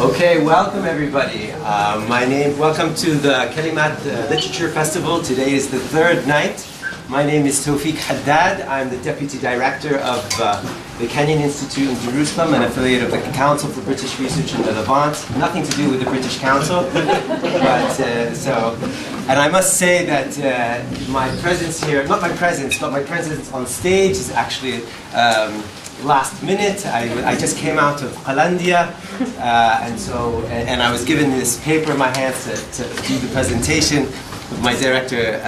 Okay, welcome everybody. Welcome to the Kalimat Literature Festival. Today is the third night. My name is Tawfiq Haddad. I'm the Deputy Director of the Kenyan Institute in Jerusalem, an affiliate of the Council for British Research in the Levant. Nothing to do with the British Council. And I must say that my presence here, not my presence, but my presence on stage is actually last minute. I just came out of Qalandia, and I was given this paper in my hands to do the presentation with my director,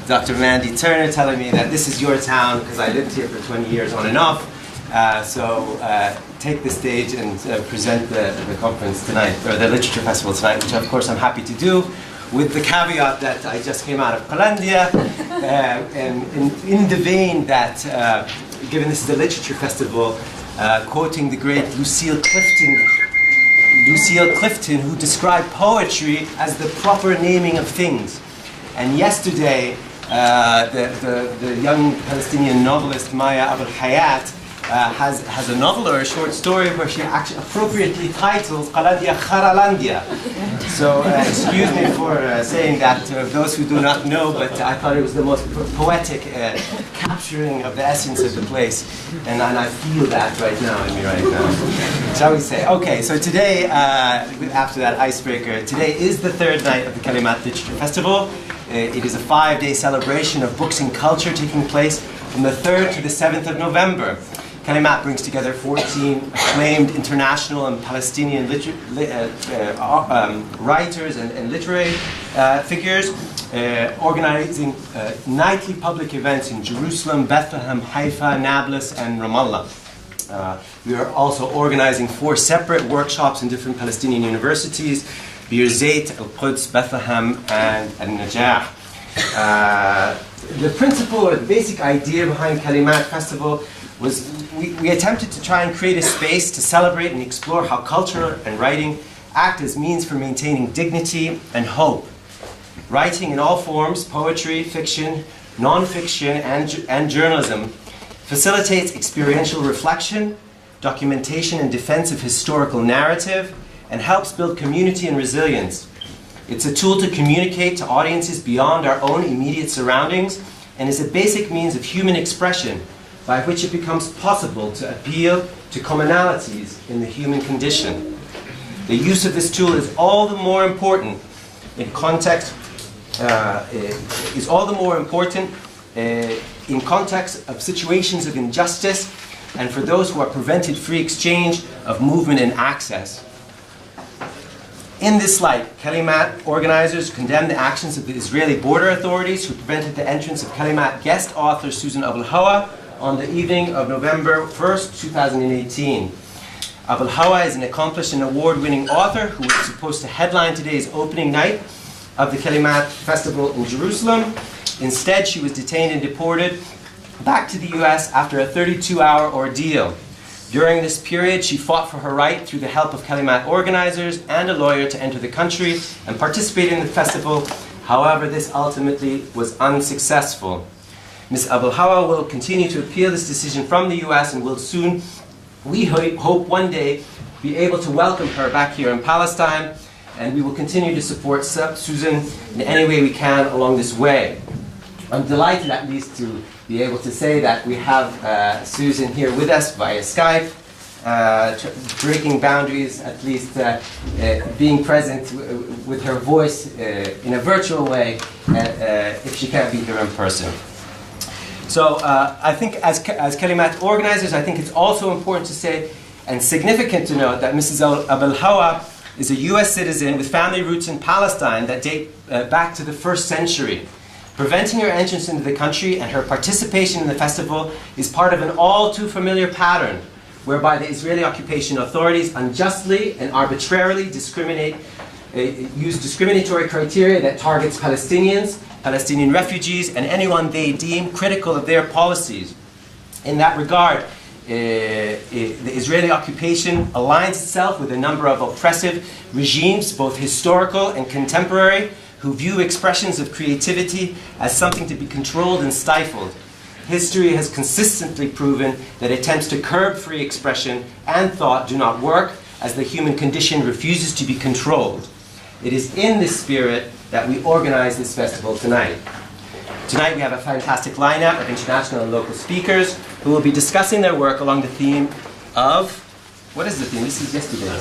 Dr. Mandy Turner, telling me that this is your town because I lived here for 20 years on and off. Take the stage and present the conference tonight, or the literature festival tonight, which of course I'm happy to do, with the caveat that I just came out of Qalandia, and in the vein that, given this is a literature festival, quoting the great Lucille Clifton, who described poetry as the proper naming of things. And yesterday, the young Palestinian novelist Maya Abul Hayat has a novel or a short story where she actually appropriately titles Qalandia Kharalandia. So excuse me for saying that to those who do not know, but I thought it was the most poetic capturing of the essence of the place, and I feel that right now in me right now. Shall we say? Okay, so today, after that icebreaker, today is the third night of the Kalimat Literature Festival. It is a 5-day celebration of books and culture taking place from the 3rd to the 7th of November. Kalimat brings together 14 acclaimed international and Palestinian writers and literary figures, organizing nightly public events in Jerusalem, Bethlehem, Haifa, Nablus, and Ramallah. We are also organizing 4 separate workshops in different Palestinian universities: Bir Zayt, Al-Quds, Bethlehem, and Najah. The principle or the basic idea behind Kalimat Festival was we attempted to try and create a space to celebrate and explore how culture and writing act as means for maintaining dignity and hope. Writing in all forms, poetry, fiction, non-fiction, and journalism, facilitates experiential reflection, documentation and defense of historical narrative, and helps build community and resilience. It's a tool to communicate to audiences beyond our own immediate surroundings, and is a basic means of human expression by which it becomes possible to appeal to commonalities in the human condition. The use of this tool is all the more important in context of situations of injustice, and for those who are prevented free exchange of movement and access. In this light, Kalimat organizers condemn the actions of the Israeli border authorities who prevented the entrance of Kalimat guest author Susan Abul Hawa on the evening of November 1st, 2018. Abul Hawa is an accomplished and award-winning author who was supposed to headline today's opening night of the Kalimat Festival in Jerusalem. Instead, she was detained and deported back to the US after a 32-hour ordeal. During this period, she fought for her right through the help of Kalimat organizers and a lawyer to enter the country and participate in the festival. However, this ultimately was unsuccessful. Ms. Abul Hawa will continue to appeal this decision from the US and will soon, we hope one day, be able to welcome her back here in Palestine, and we will continue to support Susan in any way we can along this way. I'm delighted at least to be able to say that we have Susan here with us via Skype, breaking boundaries, at least being present with her voice in a virtual way if she can't be here in person. So I think as Kalimat organizers, I think it's also important to say and significant to note that Mrs. Abul Hawa is a US citizen with family roots in Palestine that date back to the 1st century. Preventing her entrance into the country and her participation in the festival is part of an all too familiar pattern whereby the Israeli occupation authorities unjustly and arbitrarily use discriminatory criteria that targets Palestinians, Palestinian refugees, and anyone they deem critical of their policies. In that regard, the Israeli occupation aligns itself with a number of oppressive regimes, both historical and contemporary, who view expressions of creativity as something to be controlled and stifled. History has consistently proven that attempts to curb free expression and thought do not work, as the human condition refuses to be controlled. It is in this spirit that we organize this festival tonight. Tonight we have a fantastic lineup of international and local speakers who will be discussing their work along the theme of, what is the theme? This is yesterday.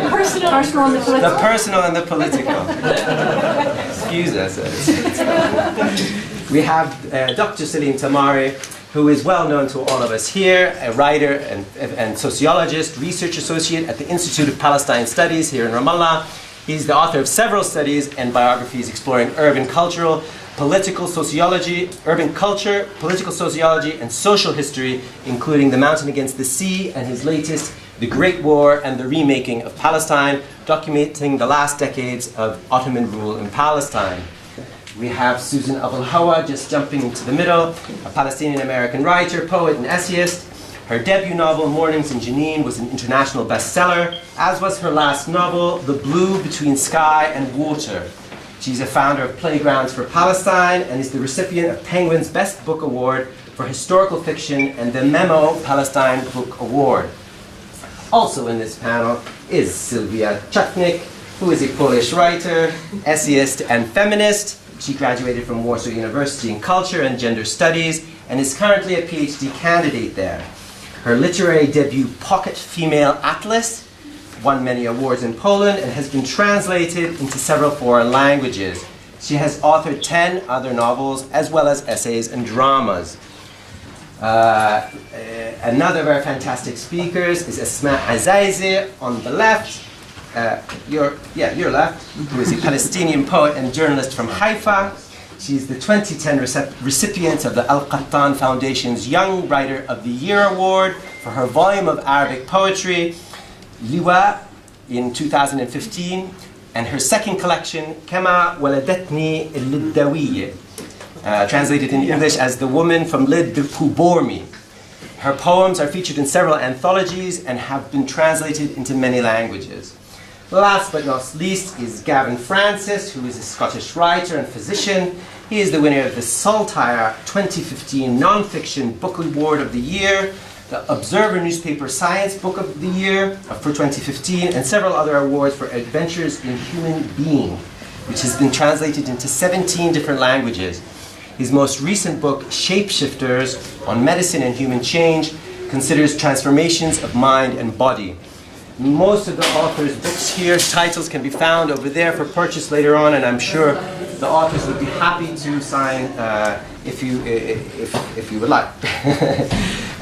Personal and the political. The personal and the political. Excuse us. We have Dr. Salim Tamari, who is well known to all of us here, a writer and sociologist, research associate at the Institute of Palestine Studies here in Ramallah. He's the author of several studies and biographies exploring urban cultural, political sociology, urban culture, political sociology, and social history, including The Mountain Against the Sea, and his latest, The Great War and the Remaking of Palestine, documenting the last decades of Ottoman rule in Palestine. We have Susan Abul Hawa just jumping into the middle, a Palestinian-American writer, poet, and essayist. Her debut novel, Mornings in Jenin, was an international bestseller, as was her last novel, The Blue Between Sky and Water. She's a founder of Playgrounds for Palestine and is the recipient of Penguin's Best Book Award for Historical Fiction and the Memo Palestine Book Award. Also in this panel is Sylvia Chutnik, who is a Polish writer, essayist, and feminist. She graduated from Warsaw University in Culture and Gender Studies and is currently a PhD candidate there. Her literary debut, Pocket Female Atlas, won many awards in Poland and has been translated into several foreign languages. She has authored 10 other novels as well as essays and dramas. Another very fantastic speaker is Asma Azaizi on the left. Your left, who is a Palestinian poet and journalist from Haifa. She's the 2010 recipient of the Al-Qattan Foundation's Young Writer of the Year Award for her volume of Arabic poetry, Liwa, in 2015, and her second collection, Kama Waladatni Al-Lidawiyya, translated in English as The Woman from Lid Who Bore Me. Her poems are featured in several anthologies and have been translated into many languages. Last but not least is Gavin Francis, who is a Scottish writer and physician. He is the winner of the Saltire 2015 Non-Fiction Book Award of the Year, the Observer Newspaper Science Book of the Year for 2015, and several other awards for Adventures in Human Being, which has been translated into 17 different languages. His most recent book, Shapeshifters, on medicine and human change, considers transformations of mind and body. Most of the authors' books here, titles can be found over there for purchase later on, and I'm sure the authors would be happy to sign if you would like.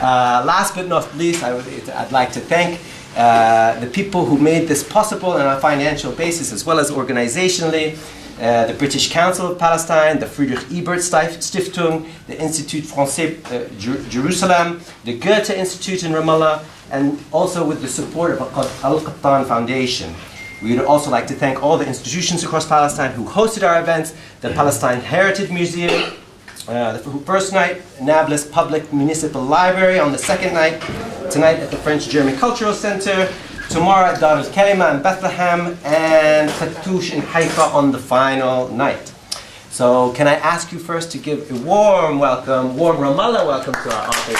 Last but not least, I'd like to thank the people who made this possible on a financial basis as well as organizationally. The British Council of Palestine, the Friedrich Ebert Stiftung, the Institut Français Jerusalem, the Goethe Institute in Ramallah, and also with the support of Al-Qattan Foundation. We would also like to thank all the institutions across Palestine who hosted our events, the Palestine Heritage Museum, the first night, Nablus Public Municipal Library on the second night, tonight at the French-German Cultural Center, tomorrow at Dar al-Kalimat in Bethlehem, and Fattoush in Haifa on the final night. So can I ask you first to give a warm welcome, warm Ramallah welcome to our office.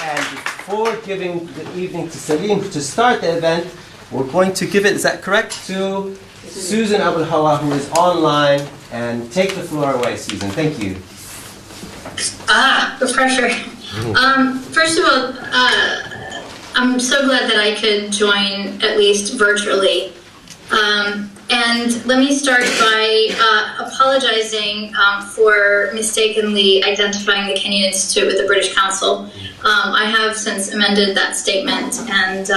And before giving the evening to Salim to start the event, we're going to give it, is that correct, to Susan Abul Hawa, who is online, and take the floor away, Susan. Thank you. The pressure. First of all, I'm so glad that I could join, at least virtually. And let me start by apologizing for mistakenly identifying the Kenyan Institute with the British Council. I have since amended that statement, and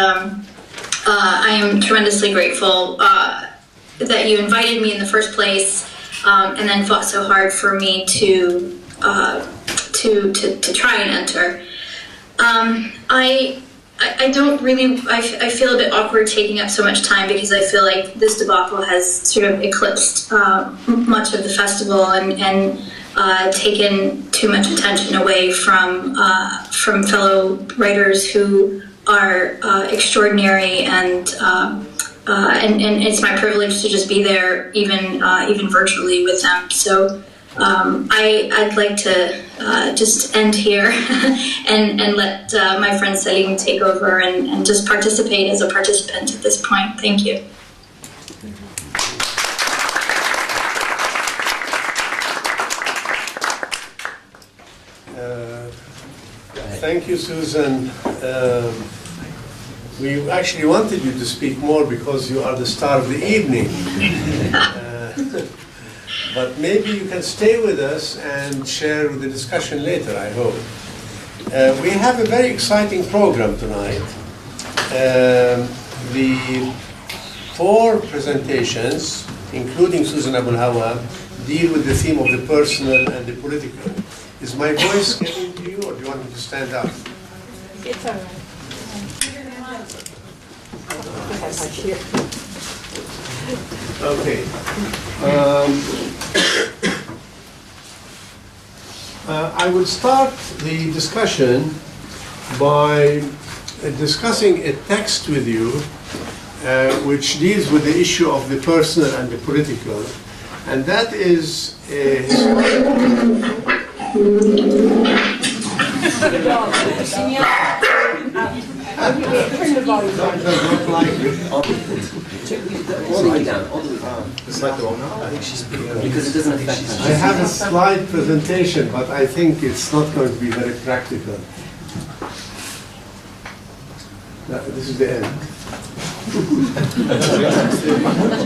I am tremendously grateful that you invited me in the first place, and then fought so hard for me to try and enter. I don't really, I feel a bit awkward taking up so much time because I feel like this debacle has sort of eclipsed much of the festival and taken too much attention away from fellow writers who are extraordinary, and it's my privilege to just be there, even virtually with them. So I'd like to just end here and let my friend Salim take over and just participate as a participant at this point. Thank you. Thank you, Susan. We actually wanted you to speak more because you are the star of the evening. But maybe you can stay with us and share the discussion later, I hope. We have a very exciting program tonight. The 4 presentations, including Susan Abul Hawa, deal with the theme of the personal and the political. Is my voice getting to you, or do you want me to stand up? It's all right. Okay. I will start the discussion by discussing a text with you which deals with the issue of the personal and the political, and that is a historical. I have a slide presentation, but I think it's not going to be very practical. This is the end.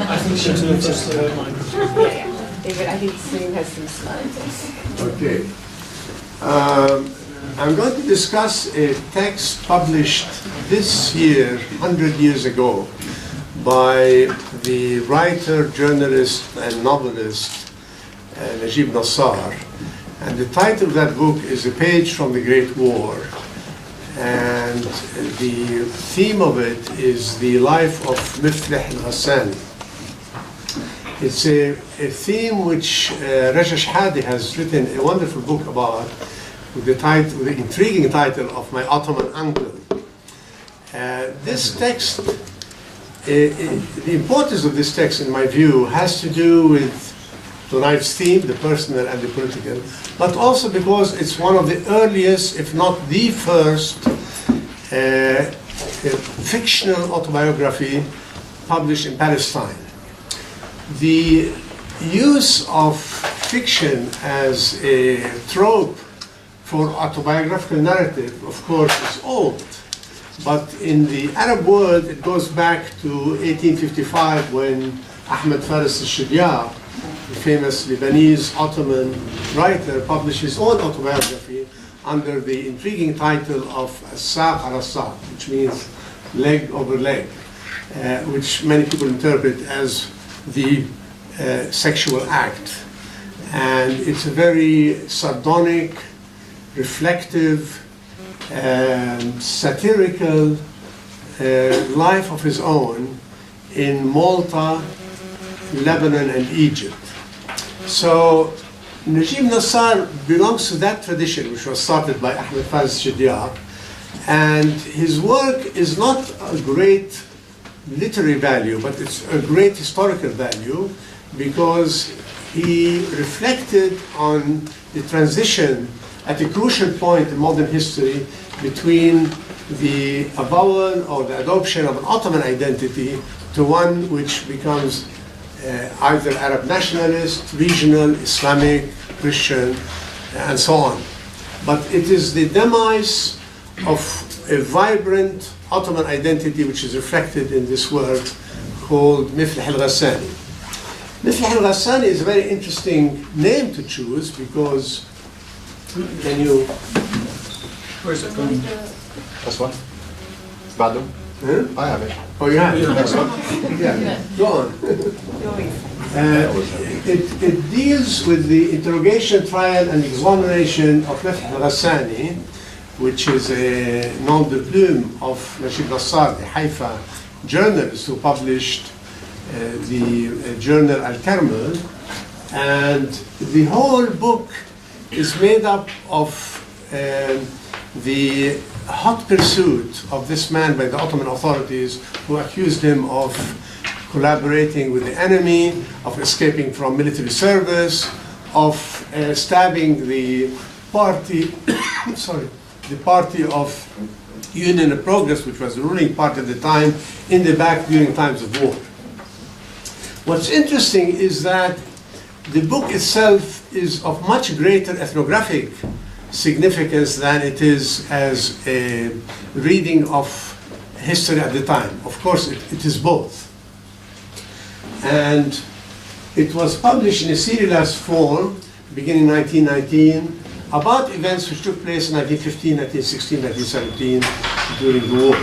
I think she took just the microphone. Yeah. David, I think Salim has some slides. Okay. I'm going to discuss a text published this year, 100 years ago, by the writer, journalist, and novelist Najib Nassar. And the title of that book is A Page from the Great War. And the theme of it is the life of Miflih al-Ghassani. It's a theme which Rajesh Hadi has written a wonderful book about, with the intriguing title of My Ottoman Uncle. This text, the importance of this text, in my view, has to do with tonight's theme, the personal and the political, but also because it's one of the earliest, if not the first, fictional autobiography published in Palestine. The use of fiction as a trope for autobiographical narrative, of course, is old. But in the Arab world, it goes back to 1855 when Ahmed Faris al-Shidya, the famous Lebanese Ottoman writer, published his own autobiography under the intriguing title of Saq al-Saq, which means leg over leg, which many people interpret as the sexual act. And it's a very sardonic, reflective, satirical life of his own in Malta, Lebanon, and Egypt. So Najib Nassar belongs to that tradition, which was started by Ahmed Faris Shidya, and his work is not a great literary value, but it's a great historical value, because he reflected on the transition at a crucial point in modern history between the avowal or the adoption of an Ottoman identity to one which becomes either Arab nationalist, regional, Islamic, Christian, and so on. But it is the demise of a vibrant Ottoman identity which is reflected in this work called Miflih al-Ghassani. Miflih al-Ghassani is a very interesting name to choose because, can you... Where's it going? This one? بعده? Huh? I have it. Oh, you have it? Yeah. Next one? Yeah, go on. It deals with the interrogation, trial, and exoneration of Miflih al-Ghassani, which is a nom de plume of Najib Nassar, the Haifa journalist who published the journal Al-Karmel. And the whole book is made up of the hot pursuit of this man by the Ottoman authorities, who accused him of collaborating with the enemy, of escaping from military service, of stabbing the party, the party of Union and Progress, which was the ruling party at the time, in the back during times of war. What's interesting is that the book itself is of much greater ethnographic significance than it is as a reading of history at the time. Of course, it is both. And it was published in a serialized form beginning 1919 about events which took place in 1915, 1916, 1917 during the war.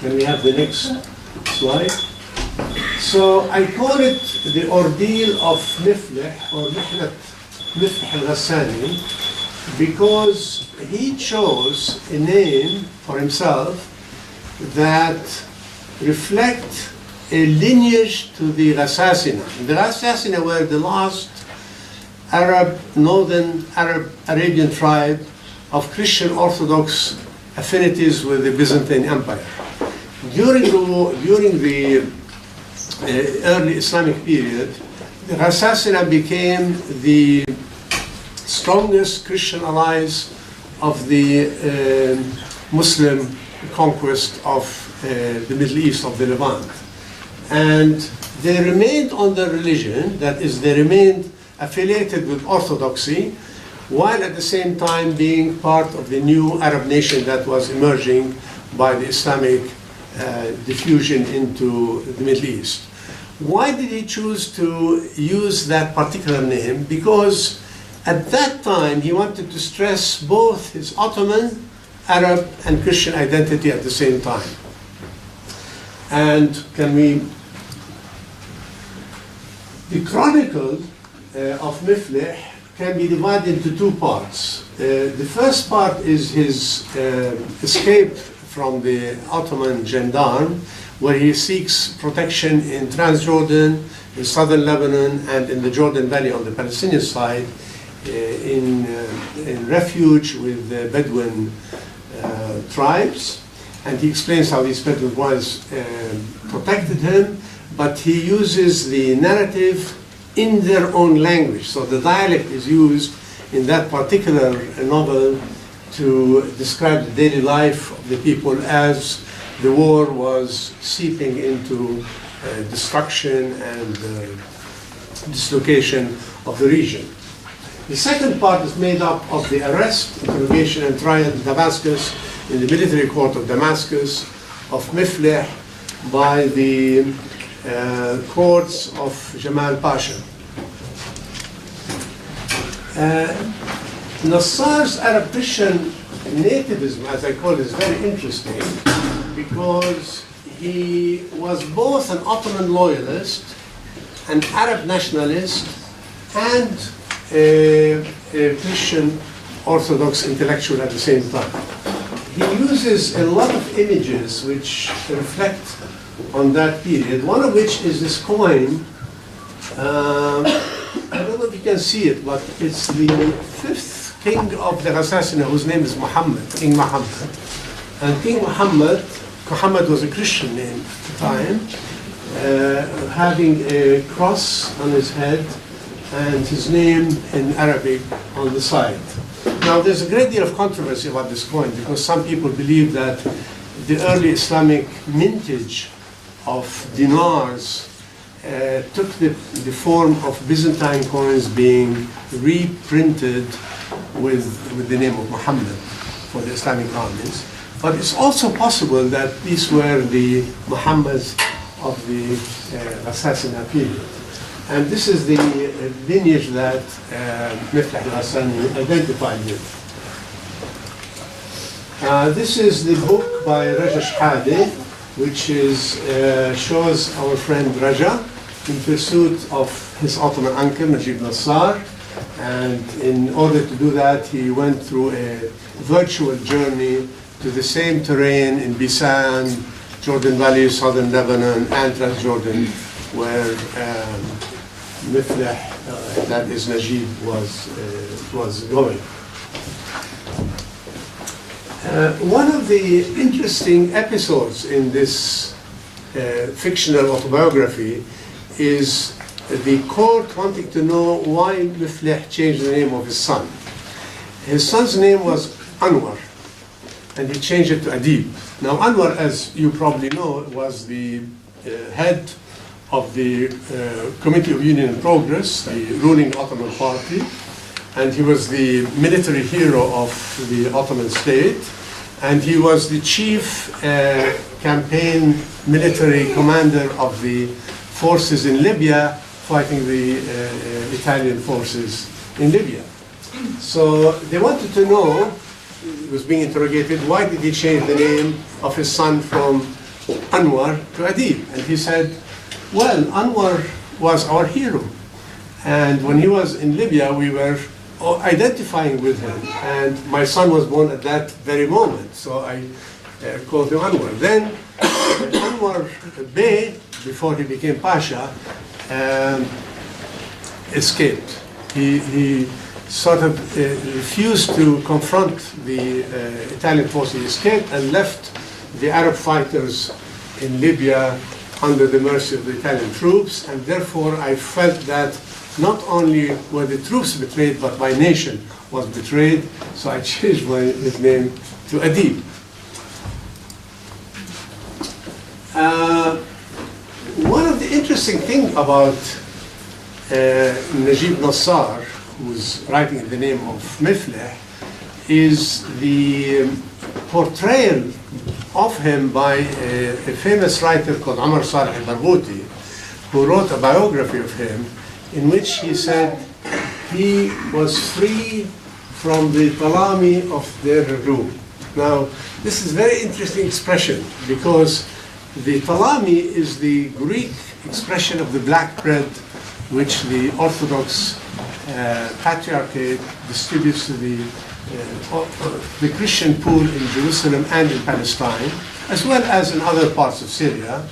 Can we have the next slide? So I call it the ordeal of Mifleh, or Mifleh al-Ghassani, because he chose a name for himself that reflect a lineage to the Ghassasina. The Ghassasina were the last northern Arabian tribe of Christian Orthodox affinities with the Byzantine Empire. During the early Islamic period, the Ghassasina became the strongest Christian allies of the Muslim conquest of the Middle East, of the Levant. And they remained on their religion, that is, they remained affiliated with Orthodoxy, while at the same time being part of the new Arab nation that was emerging by the Islamic diffusion into the Middle East. Why did he choose to use that particular name? Because at that time he wanted to stress both his Ottoman, Arab, and Christian identity at the same time. And the chronicle of Mifleh can be divided into two parts. The first part is his escape from the Ottoman gendarme, where he seeks protection in Transjordan, in southern Lebanon, and in the Jordan Valley on the Palestinian side, in refuge with the Bedouin tribes. And he explains how these Bedouin tribes protected him, but he uses the narrative in their own language. So the dialect is used in that particular novel to describe the daily life of the people as the war was seeping into destruction and dislocation of the region. The second part is made up of the arrest, interrogation, and trial in Damascus, in the military court of Damascus, of Mifleh by the courts of Jamal Pasha. Nassar's Arab Christian nativism, as I call it, is very interesting because he was both an Ottoman loyalist, an Arab nationalist, and a Christian Orthodox intellectual at the same time. He uses a lot of images which reflect on that period, one of which is this coin. I don't know if you can see it, but it's the fifth king of the Ghassasina, whose name is Muhammad, King Muhammad. And King Muhammad was a Christian name at the time, having a cross on his head and his name in Arabic on the side. Now, there's a great deal of controversy about this coin because some people believe that the early Islamic mintage of dinars took the form of Byzantine coins being reprinted with the name of Muhammad for the Islamic armies. But it's also possible that these were the Muhammads of the Ghassasina period. And this is the lineage that Mifleh al-Ghassani identified with. This is the book by Raja Shahade, which shows our friend Raja in pursuit of his Ottoman uncle, Najib Nassar. And in order to do that, he went through a virtual journey to the same terrain in Bisan, Jordan Valley, southern Lebanon, and Transjordan, where Mifleh, that is Najib, was going. One of the interesting episodes in this fictional autobiography is the court wanting to know why Mifleh changed the name of his son. His son's name was Anwar, and he changed it to Adib. Now Anwar, as you probably know, was the head of the Committee of Union and Progress, the ruling Ottoman party, and he was the military hero of the Ottoman state, and he was the chief campaign military commander of the forces in Libya fighting the Italian forces in Libya. So they wanted to know, he was being interrogated, why did he change the name of his son from Anwar to Adib? And he said, well, Anwar was our hero. And when he was in Libya, we were identifying with him. And my son was born at that very moment, so I called him Anwar. Then Anwar Bey, before he became Pasha, escaped. He sort of refused to confront the Italian forces. He escaped and left the Arab fighters in Libya under the mercy of the Italian troops, and therefore I felt that not only were the troops betrayed, but my nation was betrayed, so I changed his name to Adib. One of the interesting things about Najib Nassar, who's writing in the name of Mifleh, is the portrayal of him by a famous writer called Omar Saleh al-Barghouti, who wrote a biography of him in which he said he was free from the talami of their room. Now, this is a very interesting expression because the talami is the Greek expression of the black bread which the Orthodox Patriarchate distributes to the Christian poor in Jerusalem and in Palestine, as well as in other parts of Syria.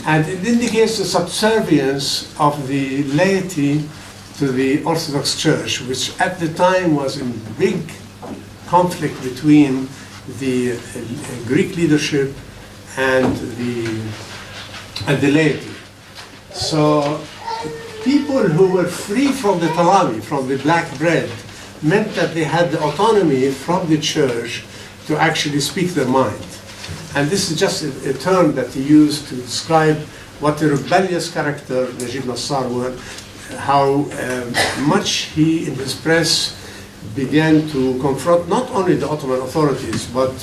And it indicates the subservience of the laity to the Orthodox Church, which at the time was in big conflict between the Greek leadership and the laity. So people who were free from the talami, from the black bread, meant that they had the autonomy from the church to actually speak their mind. And this is just a term that he used to describe what a rebellious character Najib Nassar was, how much he, in his press, began to confront not only the Ottoman authorities, but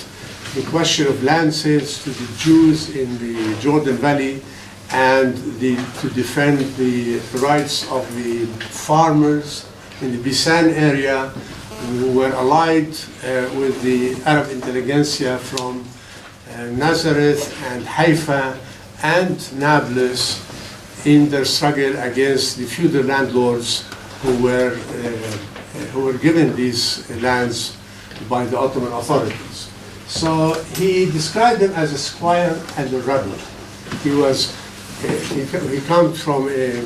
the question of land sales to the Jews in the Jordan Valley, and to defend the rights of the farmers in the Bisan area who were allied with the Arab intelligentsia from Nazareth and Haifa and Nablus in their struggle against the feudal landlords who were given these lands by the Ottoman authorities. So he described them as a squire and a rebel. He comes from a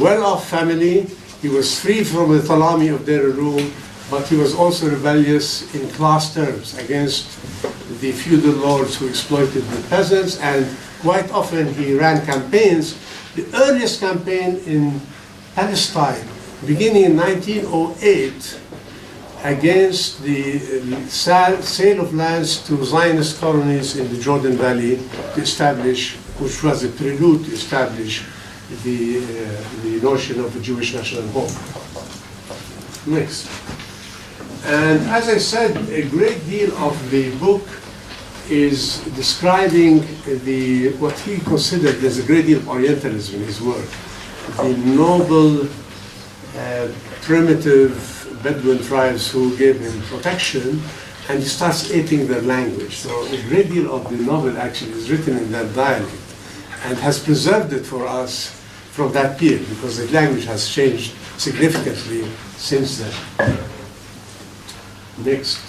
well-off family. He was free from the talami of their room, but he was also rebellious in class terms against the feudal lords who exploited the peasants, and quite often he ran campaigns. The earliest campaign in Palestine, beginning in 1908, against the sale of lands to Zionist colonies in the Jordan Valley to establish, which was a prelude to establish the notion of a Jewish national home. Next. And as I said, a great deal of the book is describing what he considered as a great deal of Orientalism in his work. The noble, primitive Bedouin tribes who gave him protection, and he starts eating their language. So a great deal of the novel actually is written in that dialect and has preserved it for us from that period, because the language has changed significantly since then. Next.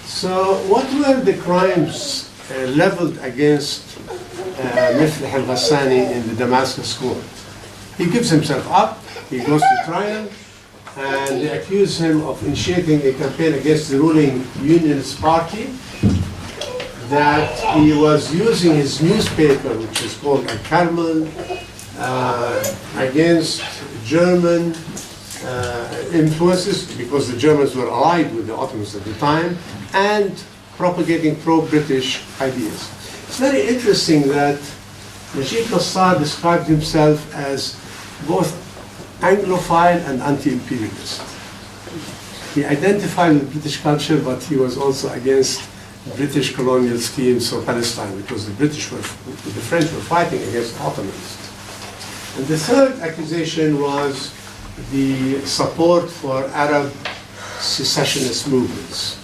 So what were the crimes leveled against Mifleh al-Ghassani in the Damascus court? He gives himself up, he goes to trial, and they accuse him of initiating a campaign against the ruling Unionist party, that he was using his newspaper, which is called Al-Carmel, against German influences, because the Germans were allied with the Ottomans at the time, and propagating pro-British ideas. It's very interesting that Najib Nassar described himself as both Anglophile and anti-imperialist. He identified with British culture, but he was also against British colonial schemes for Palestine, because the French were fighting against Ottomans. And the third accusation was the support for Arab secessionist movements.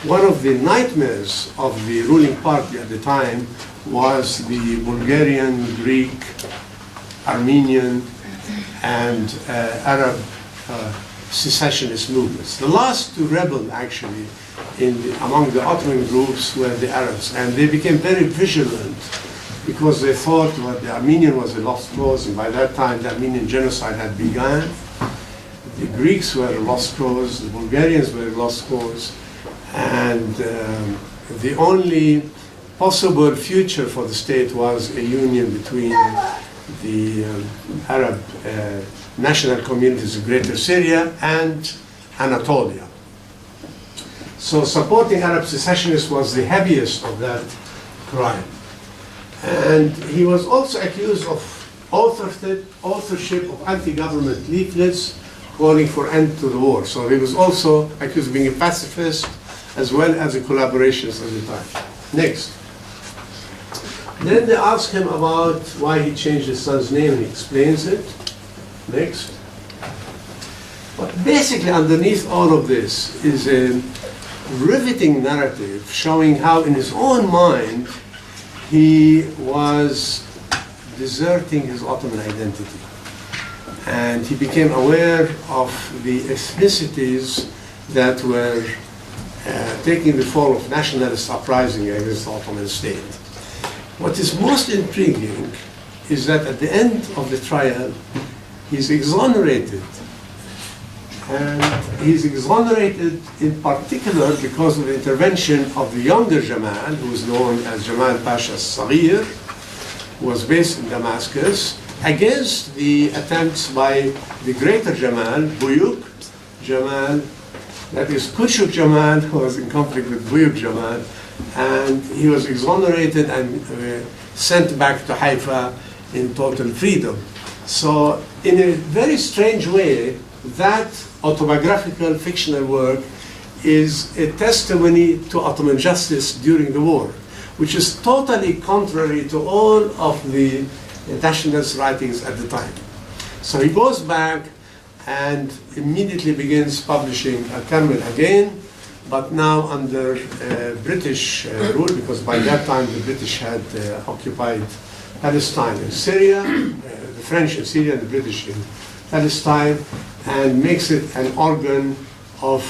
One of the nightmares of the ruling party at the time was the Bulgarian, Greek, Armenian, and Arab secessionist movements. The last to rebel, actually, among the Ottoman groups were the Arabs, and they became very vigilant because they thought that the Armenian was a lost cause, and by that time the Armenian genocide had begun. The Greeks were a lost cause, the Bulgarians were a lost cause, and the only possible future for the state was a union between the Arab national communities of Greater Syria and Anatolia. So supporting Arab secessionists was the heaviest of that crime. And he was also accused of authorship of anti-government leaflets calling for end to the war. So he was also accused of being a pacifist as well as a collaborationist at the time. Next. Then they ask him about why he changed his son's name, and he explains it. Next. But basically underneath all of this is a riveting narrative showing how in his own mind he was deserting his Ottoman identity. And he became aware of the ethnicities that were taking the form of nationalist uprising against the Ottoman state. What is most intriguing is that at the end of the trial, he's exonerated. And he's exonerated in particular because of the intervention of the younger Jamal, who was known as Jamal Pasha Saghir, who was based in Damascus, against the attempts by the greater Jamal, Buyuk Jamal, that is Kuchuk Jamal, who was in conflict with Buyuk Jamal, and he was exonerated and sent back to Haifa in total freedom. So in a very strange way, that autobiographical fictional work is a testimony to Ottoman justice during the war, which is totally contrary to all of the nationalist writings at the time. So he goes back and immediately begins publishing Al-Karmel again, but now under British rule, because by that time the British had occupied Palestine and Syria, the French in Syria and the British in Palestine, and makes it an organ of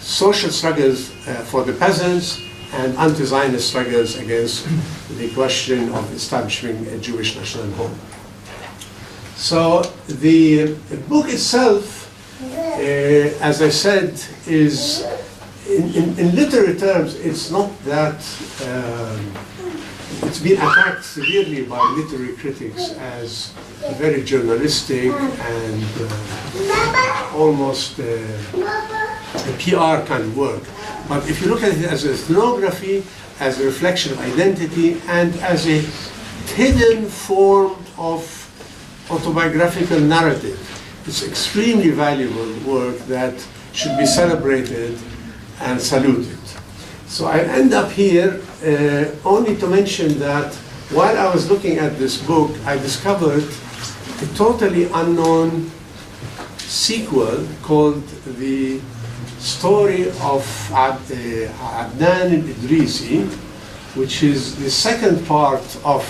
social struggles for the peasants and anti-Zionist struggles against the question of establishing a Jewish national home. So the book itself, as I said, is in literary terms, it's not that, it's been attacked severely by literary critics as a very journalistic and almost a PR kind of work. But if you look at it as an ethnography, as a reflection of identity, and as a hidden form of autobiographical narrative, it's extremely valuable work that should be celebrated and saluted. So I end up here only to mention that while I was looking at this book, I discovered a totally unknown sequel called The Story of Adnan Idrisi, which is the second part of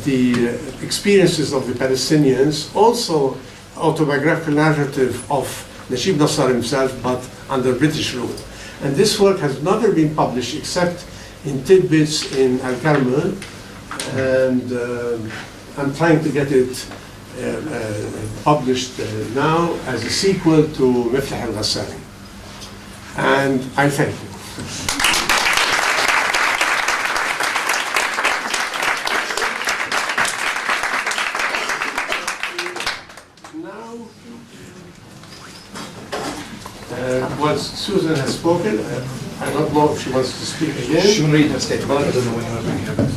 the experiences of the Palestinians, also autobiographical narrative of Najib Nassar himself, but under British rule. And this work has never been published except in tidbits in Al-Karmel, and I'm trying to get it published now as a sequel to Miflah al-Ghassani. And I thank you. Susan has spoken. I don't know if she wants to speak again. She will read her statement. I don't know when you want to bring her back.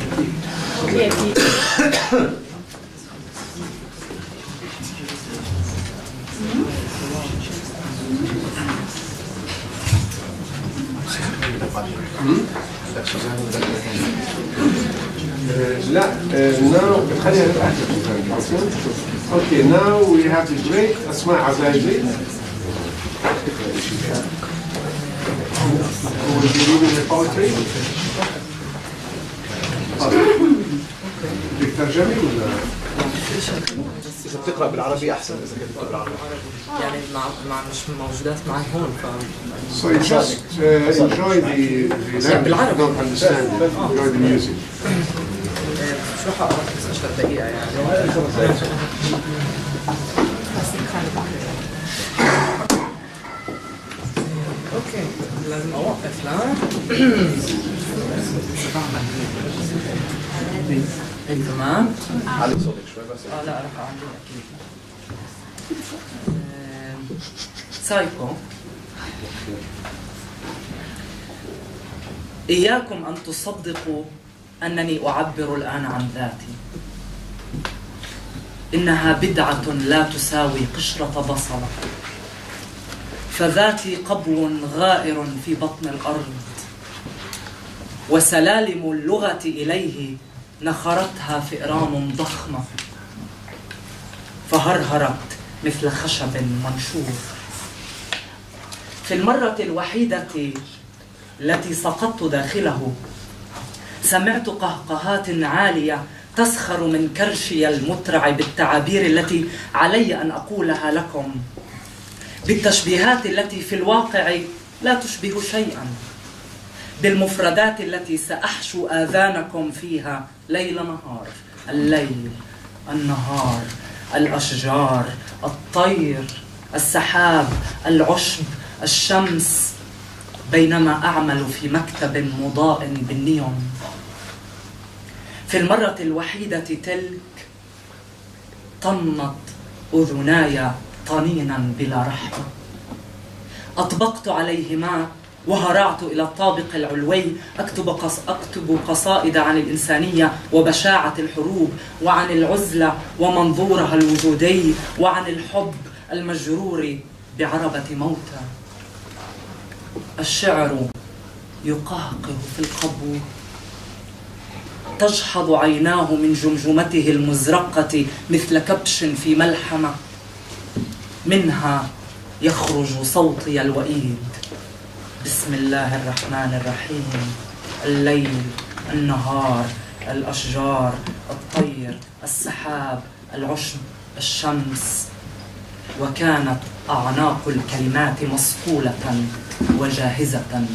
Okay, now we have the great Asma Azazi, who will be reading the poetry. بالترجمة ولا؟ إذا بتقرأ بالعربي أحسن إذا كنت بتقرأ بالعربي. يعني مش موجودات معي هون ف. So you just enjoy the language, don't understand it, enjoy the music. شو حقرأ بس 10 دقيقة يعني. اوكي لازم اوقف لا. هيك تمام؟ علي صوتك شوي بس. لا رح اعلي اكيد. سايكو. إياكم أن تصدقوا أنني أعبر الآن عن ذاتي. إنها بدعة لا تساوي قشرة بصلة. فذاتي قبو غائر في بطن الأرض، وسلالم اللغة إليه نخرتها فئران ضخمة، فهرهرت مثل خشب منشور. في المرة الوحيدة التي سقطت داخله سمعت قهقهات عالية تسخر من كرشي المترع بالتعابير التي علي أن أقولها لكم، بالتشبيهات التي في الواقع لا تشبه شيئا، بالمفردات التي سأحشو آذانكم فيها ليل نهار، الليل، النهار، الأشجار، الطير، السحاب، العشب، الشمس، بينما أعمل في مكتب مضاء بالنيون. في المرة الوحيدة تلك طنت أذناي طنينا بلا رحمة. أطبقت عليه ماء وهرعت إلى الطابق العلوي أكتب قصائد عن الإنسانية وبشاعة الحروب، وعن العزلة ومنظورها الوجودي، وعن الحب المجرور بعربة موتى. الشعر يقهقه في القبو، تجحظ عيناه من جمجمته المزرقة مثل كبش في ملحمة، منها يخرج صوتي الوئيد: بسم الله الرحمن الرحيم، الليل، النهار، الأشجار، الطير، السحاب، العشب، الشمس. وكانت أعناق الكلمات مصقولة وجاهزة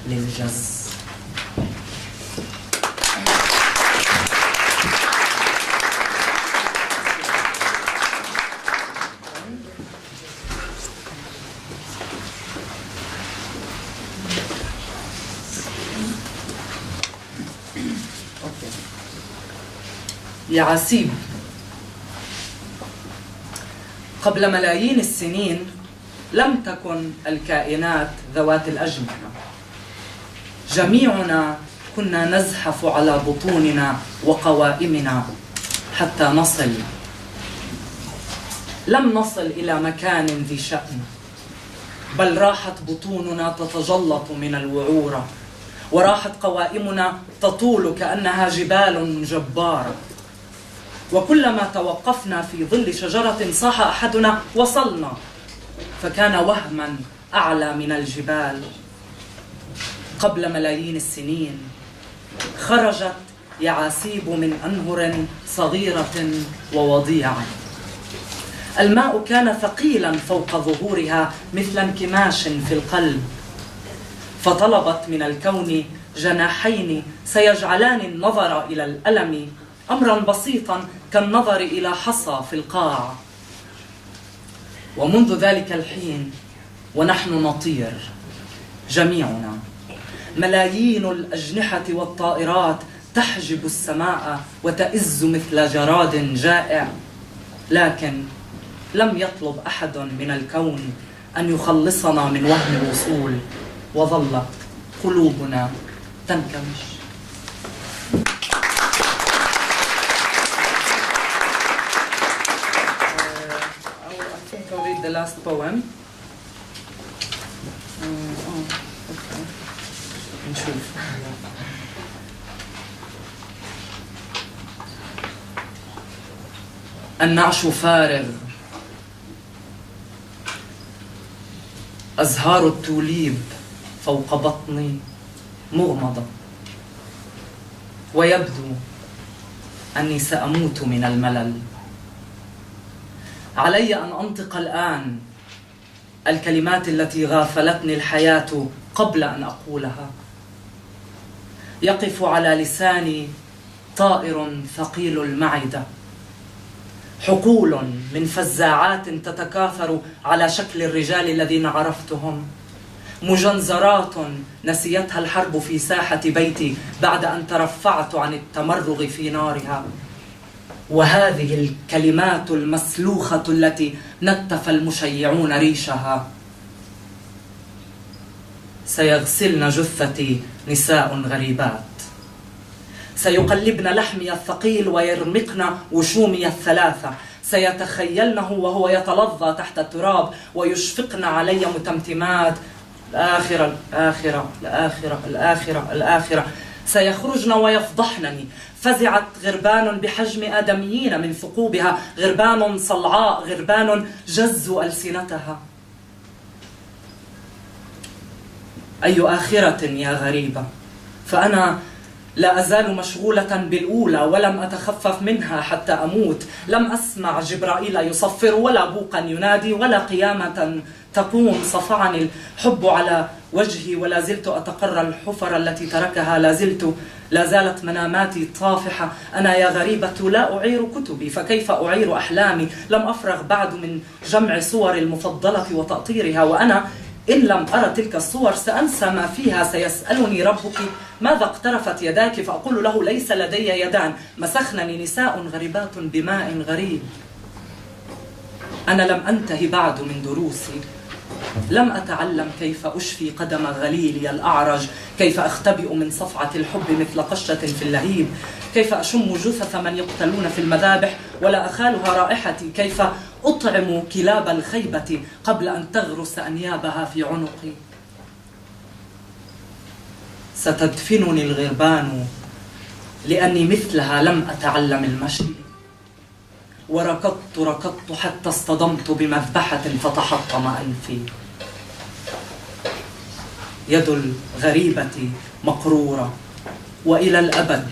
للجز. يعاسيب. قبل ملايين السنين لم تكن الكائنات ذوات الأجنحة. جميعنا كنا نزحف على بطوننا وقوائمنا حتى نصل. لم نصل إلى مكان ذي شأن، بل راحت بطوننا تتجلط من الوعورة، وراحت قوائمنا تطول كأنها جبال جبارة. وكلما توقفنا في ظل شجرة صاح أحدنا: وصلنا، فكان وهما أعلى من الجبال. قبل ملايين السنين خرجت يعاسيب من أنهر صغيرة ووضيعة. الماء كان ثقيلا فوق ظهورها مثل انكماش في القلب، فطلبت من الكون جناحين سيجعلان النظر إلى الألم أمرا بسيطا كالنظر إلى حصى في القاع. ومنذ ذلك الحين ونحن نطير جميعنا، ملايين الأجنحة والطائرات تحجب السماء وتئز مثل جراد جائع. لكن لم يطلب أحد من الكون أن يخلصنا من وهم الوصول، وظلت قلوبنا تنكمش. I think I'll read the last poem. Okay. نشوف. النعش فارغ، أزهار التوليب فوق بطني مغمضة، ويبدو أني سأموت من الملل. علي أن أنطق الآن الكلمات التي غافلتني الحياة قبل أن أقولها. يقف على لساني طائر ثقيل المعدة، حقول من فزاعات تتكاثر على شكل الرجال الذين عرفتهم، مجنزرات نسيتها الحرب في ساحة بيتي بعد أن ترفعت عن التمرغ في نارها. وهذه الكلمات المسلوخة التي نتف المشيعون ريشها. سيغسلن جثتي نساء غريبات، سيقلبن لحمي الثقيل ويرمقن وشومي الثلاثة، سيتخيلنه وهو يتلظى تحت التراب ويشفقن علي متمتمات: الآخرة الآخرة الآخرة الآخرة الآخرة. سيخرجن ويفضحنني. فزعت غربان بحجم آدميين من ثقوبها، غربان صلعاء، غربان جزوا ألسنتها. أي آخرة يا غريبة؟ فأنا لا أزال مشغولة بالأولى ولم أتخفف منها حتى أموت. لم أسمع جبرائيل يصفر، ولا بوقا ينادي، ولا قيامة تقوم. صفعني الحب على وجهي ولا زلت أتقرى الحفر التي تركها. لا زالت مناماتي طافحة. أنا يا غريبة لا أعير كتبي، فكيف أعير أحلامي؟ لم أفرغ بعد من جمع صور المفضلة وتأطيرها، وأنا إن لم أرى تلك الصور سأنسى ما فيها. سيسألني ربك: ماذا اقترفت يداك؟ فأقول له: ليس لدي يدان، مسخنني نساء غريبات بماء غريب. أنا لم أنتهي بعد من دروسي. لم أتعلم كيف أشفي قدم غليلي الأعرج، كيف أختبئ من صفعة الحب مثل قشة في اللهيب، كيف أشم جثث من يقتلون في المذابح ولا أخالها رائحتي، كيف أطعم كلاب الخيبة قبل أن تغرس أنيابها في عنقي. ستدفنني الغربان لأني مثلها لم أتعلم المشي، وركضت حتى اصطدمت بمذبحة فتحطم أنفي. يد الغريبة مقرورة، وإلى الأبد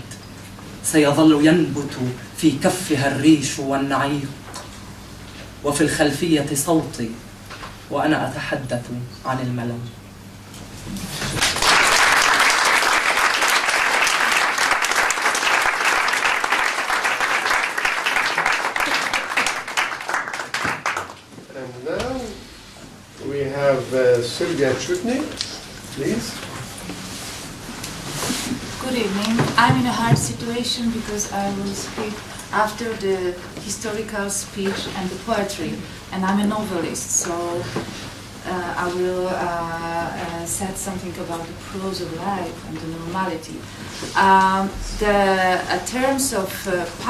سيظل ينبت في كفها الريش والنعيق، وفي الخلفية صوتي وأنا أتحدث عن الملل. And now we have Sylvia Chutnik, please. Good evening. I'm in a hard situation because I will speak after the historical speech and the poetry, and I'm a novelist, so I will say something about the prose of life and the normality. The terms of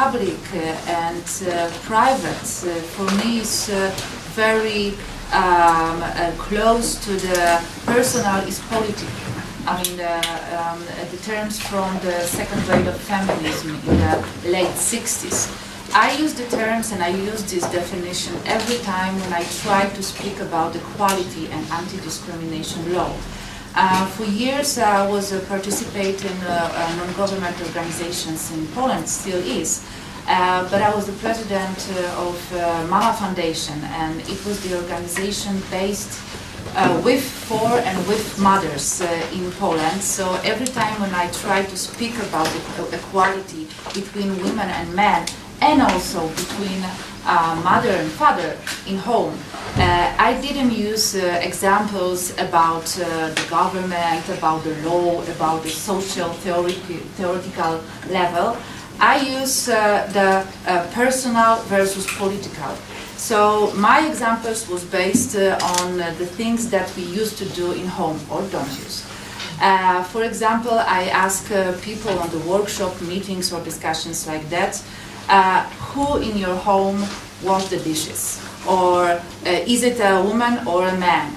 public and private for me is very close to the personal is political. I mean, the terms from the second wave of feminism in the late 60s. I use the terms and I use this definition every time when I try to speak about equality and anti-discrimination law. For years I was participating in non-government organizations in Poland, still is. But I was the president of Mama Foundation, and it was the organization based for and with mothers in Poland. So every time when I try to speak about equality between women and men, and also between mother and father in home, I didn't use examples about the government, about the law, about the social theoretical level. I use the personal versus political. So my examples was based on the things that we used to do in home or don't use. For example, I ask people on the workshop meetings or discussions like that, who in your home wash the dishes? Or is it a woman or a man?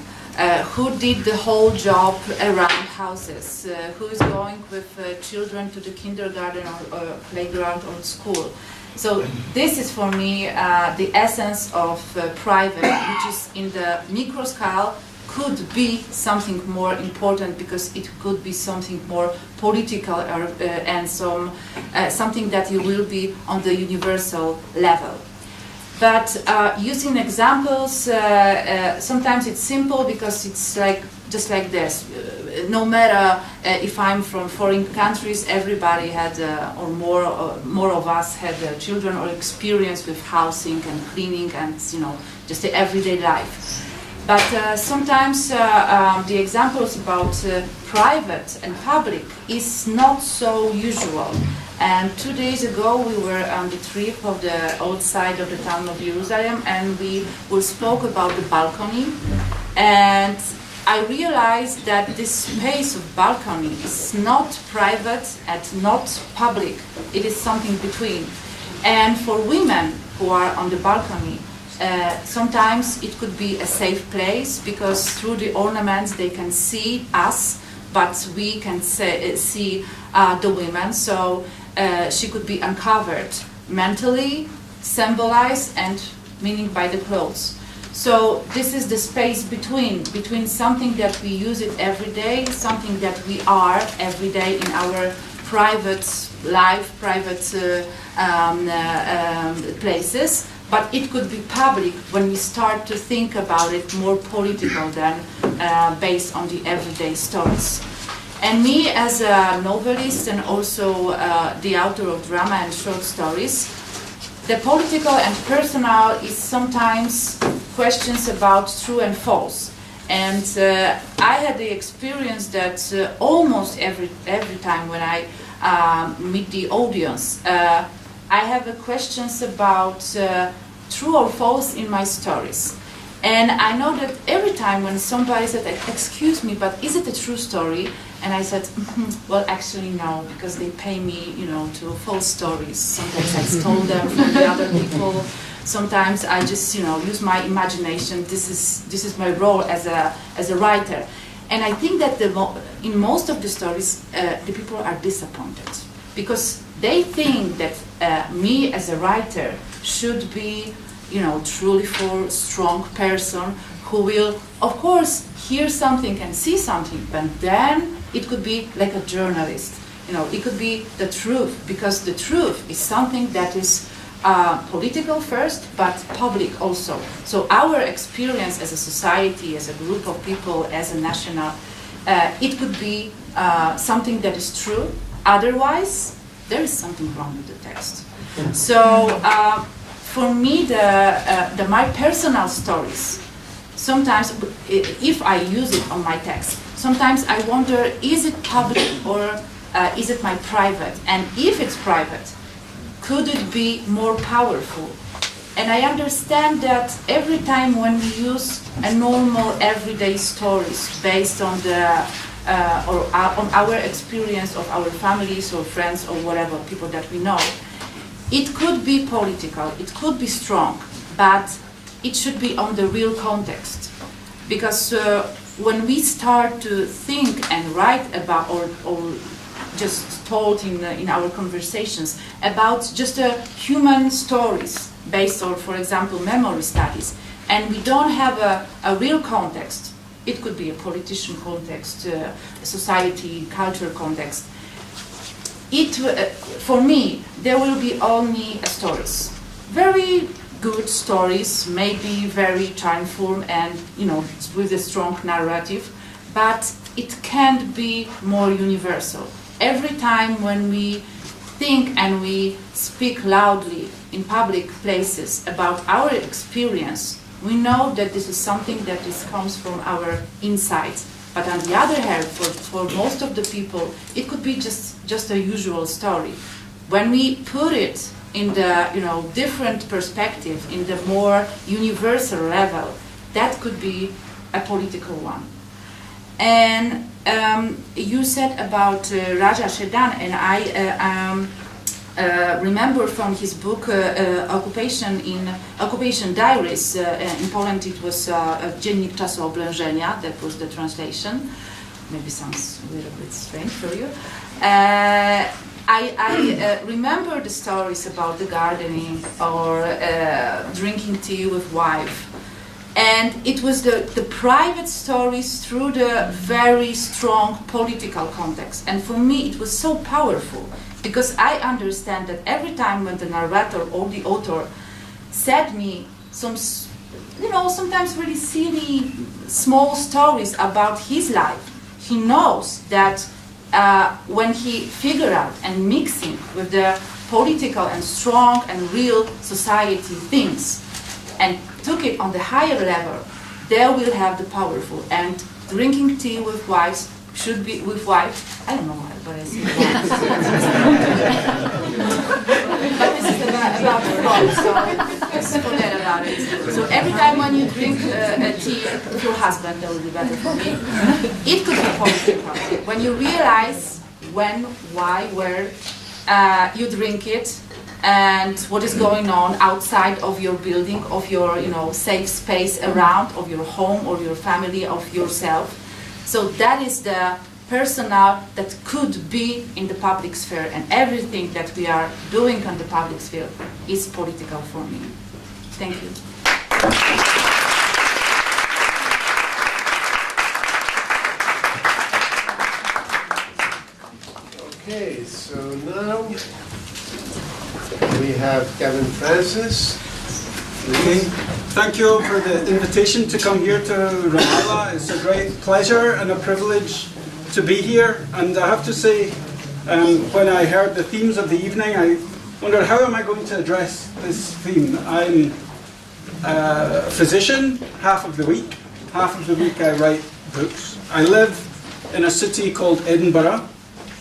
Who did the whole job around houses? Who is going with children to the kindergarten or playground or school? So this is for me the essence of private, which is in the micro scale could be something more important because it could be something more political or, and something that you will be on the universal level. But using examples, sometimes it's simple because it's like just like this. No matter if I'm from foreign countries, everybody had, or more of us had children or experience with housing and cleaning and just the everyday life. But sometimes the examples about private and public is not so usual. And 2 days ago we were on the trip of the old side of the town of Jerusalem, and we spoke about the balcony. And I realized that this space of balcony is not private and not public. It is something between. And for women who are on the balcony, sometimes it could be a safe place because through the ornaments they can see us, but we can see the women. So she could be uncovered mentally, symbolized, and meaning by the clothes. So this is the space between something that we use it every day, something that we are every day in our private life, private places, but it could be public when we start to think about it more political than based on the everyday stories. And me as a novelist and also the author of drama and short stories, the political and personal is sometimes questions about true and false. And I had the experience that almost every time when I meet the audience, I have questions about true or false in my stories. And I know that every time when somebody said, excuse me, but is it a true story? And I said, well, actually no, because they pay me, to false stories. Sometimes I stole them from the other people. Sometimes I just, use my imagination. This is my role as a writer. And I think that in most of the stories, the people are disappointed because they think that me as a writer should be, truly for strong person who will, of course, hear something and see something, but then it could be like a journalist. It could be the truth, because the truth is something that is political first, but public also. So our experience as a society, as a group of people, as a national, it could be something that is true. Otherwise, there is something wrong with the text. So for me, my personal stories, sometimes if I use it on my text, sometimes I wonder, is it public or is it my private? And if it's private, could it be more powerful? And I understand that every time when we use a normal everyday stories based on on our experience of our families or friends or whatever, people that we know, it could be political, it could be strong, but it should be on the real context. Because when we start to think and write about, or just told in our conversations, about just human stories based on, for example, memory studies, and we don't have a real context, it could be a politician context, a society, culture context, for me, there will be only stories. Very good stories, maybe very charmful and, with a strong narrative, but it can't be more universal. Every time when we think and we speak loudly in public places about our experience, we know that this is something that comes from our inside. But on the other hand, for most of the people, it could be just a usual story. when we put it in the different perspective, in the more universal level, that could be a political one. And you said about Raja Shedan, and I remember from his book Occupation Diaries. In Poland it was Dziennik Czasu Oblężenia, that was the translation. Maybe sounds a little bit strange for you. I remember the stories about the gardening or drinking tea with wife. And it was the private stories through the very strong political context. And for me it was so powerful, because I understand that every time when the narrator or the author said me some, sometimes really silly, small stories about his life, he knows that when he figure out and mixing with the political and strong and real society things and took it on the higher level, they will have the powerful. And drinking tea with wives should be with wives. I don't know why, but I see wives. But this is about the love, so just forget about it. So every time when you drink a tea with your husband, that will be better for me. It could be political. When you realize when, why, where you drink it, and what is going on outside of your building, of your safe space around, of your home or your family, of yourself. So that is the personal that could be in the public sphere, and everything that we are doing on the public sphere is political for me. Thank you. Okay, so now we have Gavin Francis. Okay. Thank you for the invitation to come here to Ramallah. It's a great pleasure and a privilege to be here. And I have to say, when I heard the themes of the evening, I wondered, how am I going to address this theme? I'm a physician half of the week. Half of the week I write books. I live in a city called Edinburgh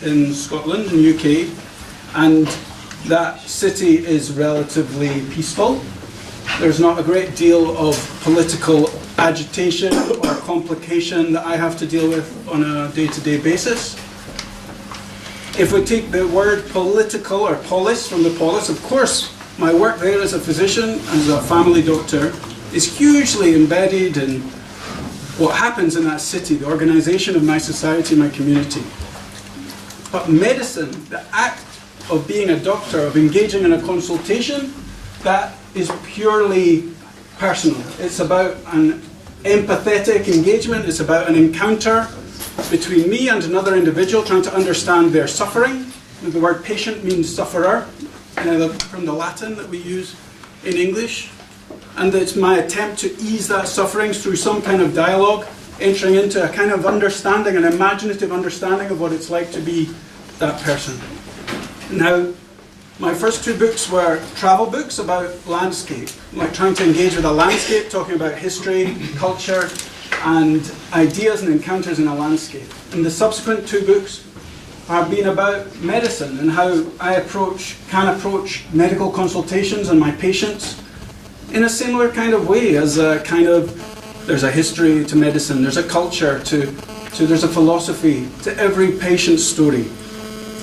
in Scotland, in UK, and that city is relatively peaceful. There's not a great deal of political agitation or complication that I have to deal with on a day-to-day basis. If we take the word political or polis from the polis, of course, my work there as a physician, as a family doctor, is hugely embedded in what happens in that city, the organization of my society, my community. But medicine, the act of being a doctor, of engaging in a consultation, that is purely personal. It's about an empathetic engagement. It's about an encounter between me and another individual, trying to understand their suffering. The word patient means sufferer, from the Latin that we use in English. And it's my attempt to ease that suffering through some kind of dialogue, entering into a kind of understanding, an imaginative understanding of what it's like to be that person. Now, my first two books were travel books about landscape, like trying to engage with a landscape, talking about history, culture, and ideas and encounters in a landscape. And the subsequent two books have been about medicine and how I can approach medical consultations and my patients in a similar kind of way, as a kind of, there's a history to medicine, there's a culture there's a philosophy to every patient's story.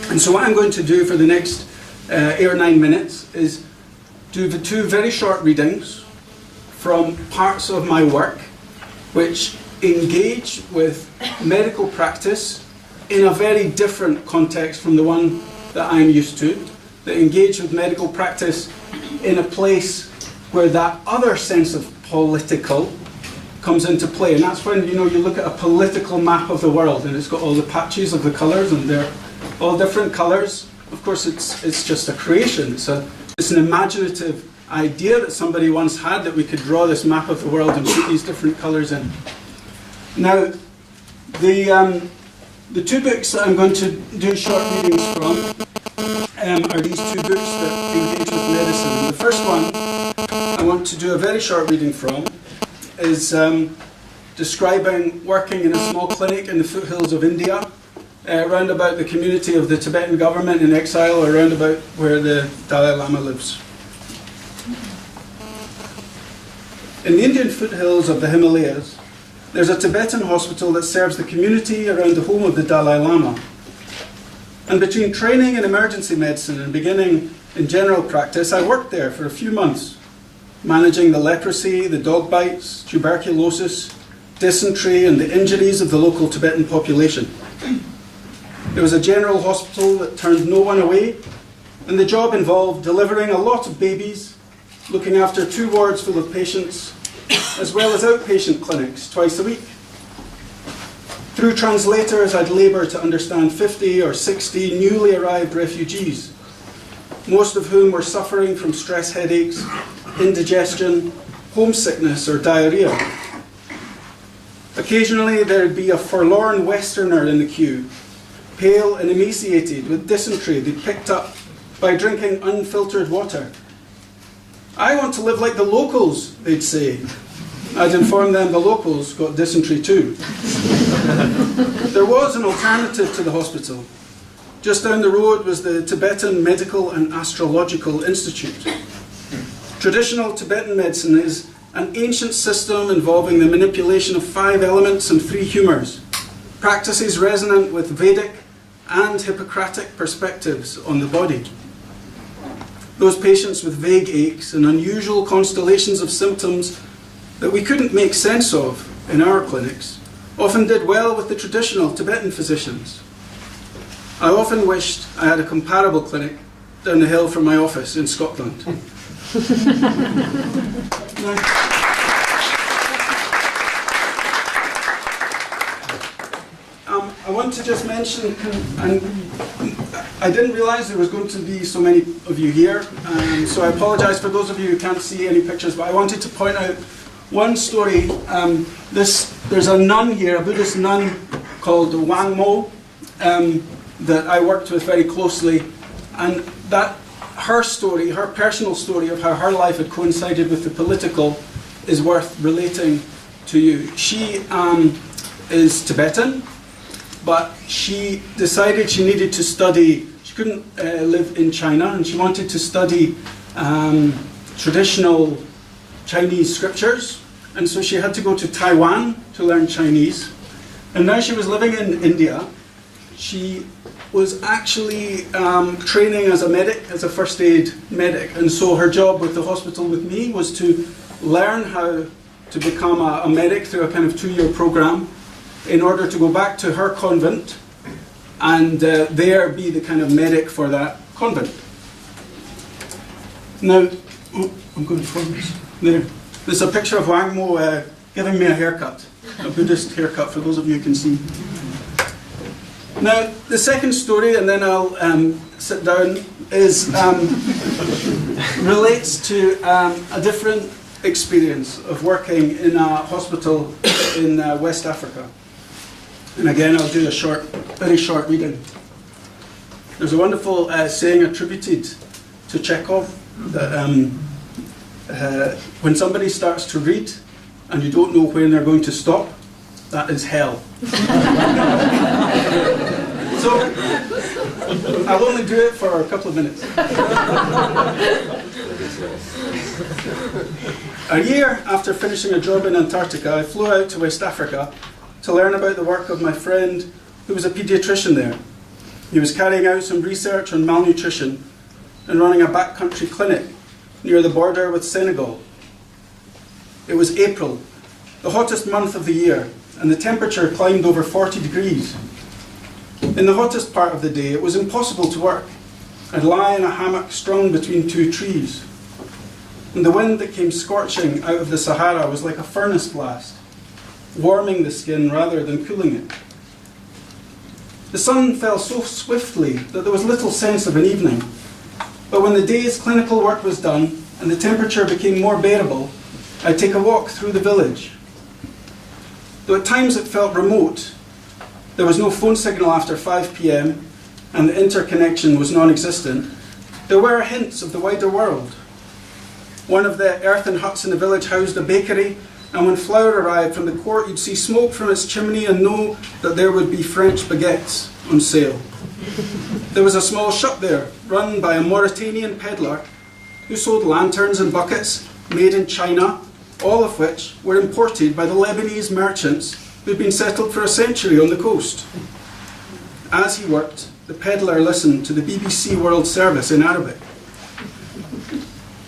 And so what I'm going to do for the next 8 or 9 minutes is do the two very short readings from parts of my work which engage with medical practice in a very different context from the one that I'm used to, that engage with medical practice in a place where that other sense of political comes into play. And that's when you look at a political map of the world and it's got all the patches of the colours and they're all different colours. Of course, it's just a creation. It's an imaginative idea that somebody once had, that we could draw this map of the world and put these different colours in. Now, the two books that I'm going to do short readings from are these two books that engage with medicine. And the first one I want to do a very short reading from is describing working in a small clinic in the foothills of India around about the community of the Tibetan government in exile, or around about where the Dalai Lama lives. In the Indian foothills of the Himalayas, there's a Tibetan hospital that serves the community around the home of the Dalai Lama. And between training in emergency medicine and beginning in general practice, I worked there for a few months, managing the leprosy, the dog bites, tuberculosis, dysentery, and the injuries of the local Tibetan population. It was a general hospital that turned no one away, and the job involved delivering a lot of babies, looking after 2 wards full of patients, as well as outpatient clinics twice a week. Through translators, I'd labour to understand 50 or 60 newly arrived refugees, most of whom were suffering from stress headaches, indigestion, homesickness, or diarrhea. Occasionally, there'd be a forlorn Westerner in the queue, pale and emaciated with dysentery they'd picked up by drinking unfiltered water. "I want to live like the locals," they'd say. I'd inform them the locals got dysentery too. There was an alternative to the hospital. Just down the road was the Tibetan Medical and Astrological Institute. Traditional Tibetan medicine is an ancient system involving the manipulation of 5 elements and 3 humours, practices resonant with Vedic and Hippocratic perspectives on the body. Those patients with vague aches and unusual constellations of symptoms that we couldn't make sense of in our clinics often did well with the traditional Tibetan physicians. I often wished I had a comparable clinic down the hill from my office in Scotland. I want to just mention, and I didn't realise there was going to be so many of you here, so I apologise for those of you who can't see any pictures, but I wanted to point out one story. There's a nun here, a Buddhist nun called Wang Mo, that I worked with very closely, and that her story, her personal story of how her life had coincided with the political, is worth relating to you. She is Tibetan, but she decided she needed to study. She couldn't live in China, and she wanted to study traditional Chinese scriptures, and so she had to go to Taiwan to learn Chinese. And now she was living in India. She was actually training as a medic, as a first aid medic, and so her job with the hospital with me was to learn how to become a medic through a kind of 2-year program in order to go back to her convent and there be the kind of medic for that convent. Now, I'm going to focus. There's a picture of Wang Mo giving me a haircut, a Buddhist haircut, for those of you who can see. Now, the second story, and then I'll sit down, is relates to a different experience of working in a hospital in West Africa. And again, I'll do a very short reading. There's a wonderful saying attributed to Chekhov that when somebody starts to read and you don't know when they're going to stop, that is hell. So, I'll only do it for a couple of minutes. A year after finishing a job in Antarctica, I flew out to West Africa to learn about the work of my friend who was a paediatrician there. He was carrying out some research on malnutrition and running a backcountry clinic near the border with Senegal. It was April, the hottest month of the year, and the temperature climbed over 40 degrees. In the hottest part of the day, it was impossible to work. I'd lie in a hammock strung between 2 trees. And the wind that came scorching out of the Sahara was like a furnace blast, warming the skin rather than cooling it. The sun fell so swiftly that there was little sense of an evening. But when the day's clinical work was done and the temperature became more bearable, I'd take a walk through the village. Though at times it felt remote, there was no phone signal after 5 p.m. and the interconnection was non-existent, there were hints of the wider world. One of the earthen huts in the village housed a bakery, and when flour arrived from the court, you'd see smoke from its chimney and know that there would be French baguettes on sale. There was a small shop there, run by a Mauritanian peddler who sold lanterns and buckets made in China, all of which were imported by the Lebanese merchants who'd been settled for a century on the coast. As he worked, the peddler listened to the BBC World Service in Arabic.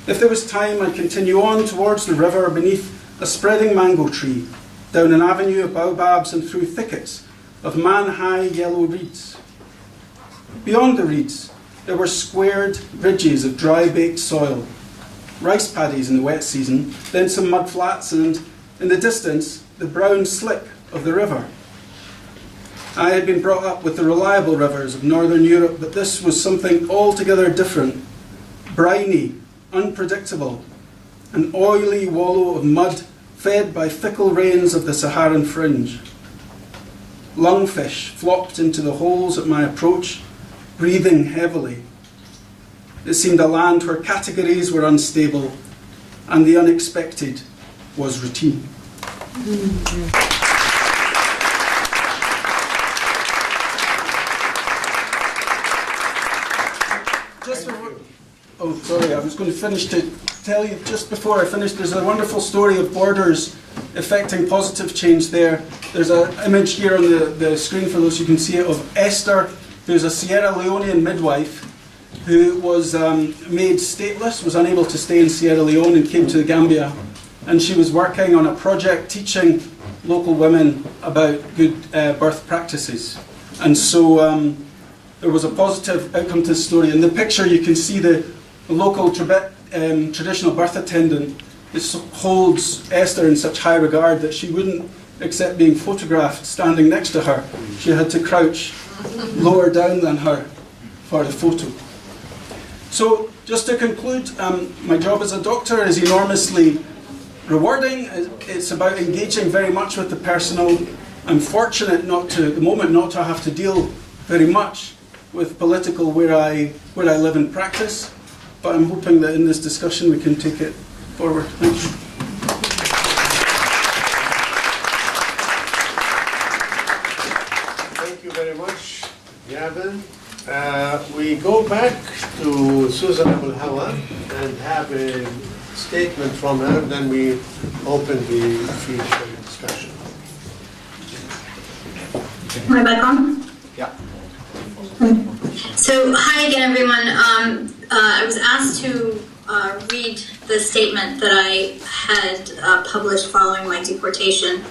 If there was time, I'd continue on towards the river beneath a spreading mango tree, down an avenue of baobabs and through thickets of man-high yellow reeds. Beyond the reeds, there were squared ridges of dry-baked soil, rice paddies in the wet season, then some mud flats, and in the distance, the brown slick of the river. I had been brought up with the reliable rivers of Northern Europe, but this was something altogether different, briny, unpredictable, an oily wallow of mud fed by fickle rains of the Saharan fringe. Lungfish flopped into the holes at my approach, breathing heavily. It seemed a land where categories were unstable and the unexpected was routine. Oh, sorry, I was going to finish to tell you just before I finish, there's a wonderful story of borders affecting positive change there. There's an image here on the screen for those who can see it of Esther, who's a Sierra Leonean midwife who was made stateless, was unable to stay in Sierra Leone and came to the Gambia. And she was working on a project teaching local women about good birth practices. And so there was a positive outcome to the story. In the picture you can see the local traditional birth attendant. This holds Esther in such high regard that she wouldn't accept being photographed standing next to her. She had to crouch lower down than her for the photo. So just to conclude, my job as a doctor is enormously rewarding. It's about engaging very much with the personal. I'm fortunate at the moment not to have to deal very much with political where I live and practice, but I'm hoping that in this discussion we can take it forward. Thank you. Thank you very much, Gavin. We go back to Susan Abul Hawa and have a statement from her, then we open the field for discussion. Am I back on? Yeah. So, hi again, everyone. I was asked to read the statement that I had published following my deportation.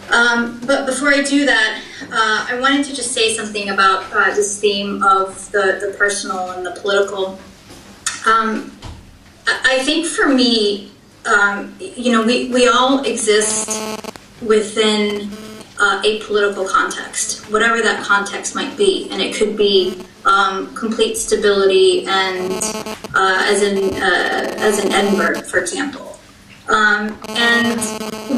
But before I do that, I wanted to just say something about this theme of the personal and the political. I think for me, we all exist within a political context, whatever that context might be, and it could be complete stability, and as in Edinburgh, for example. And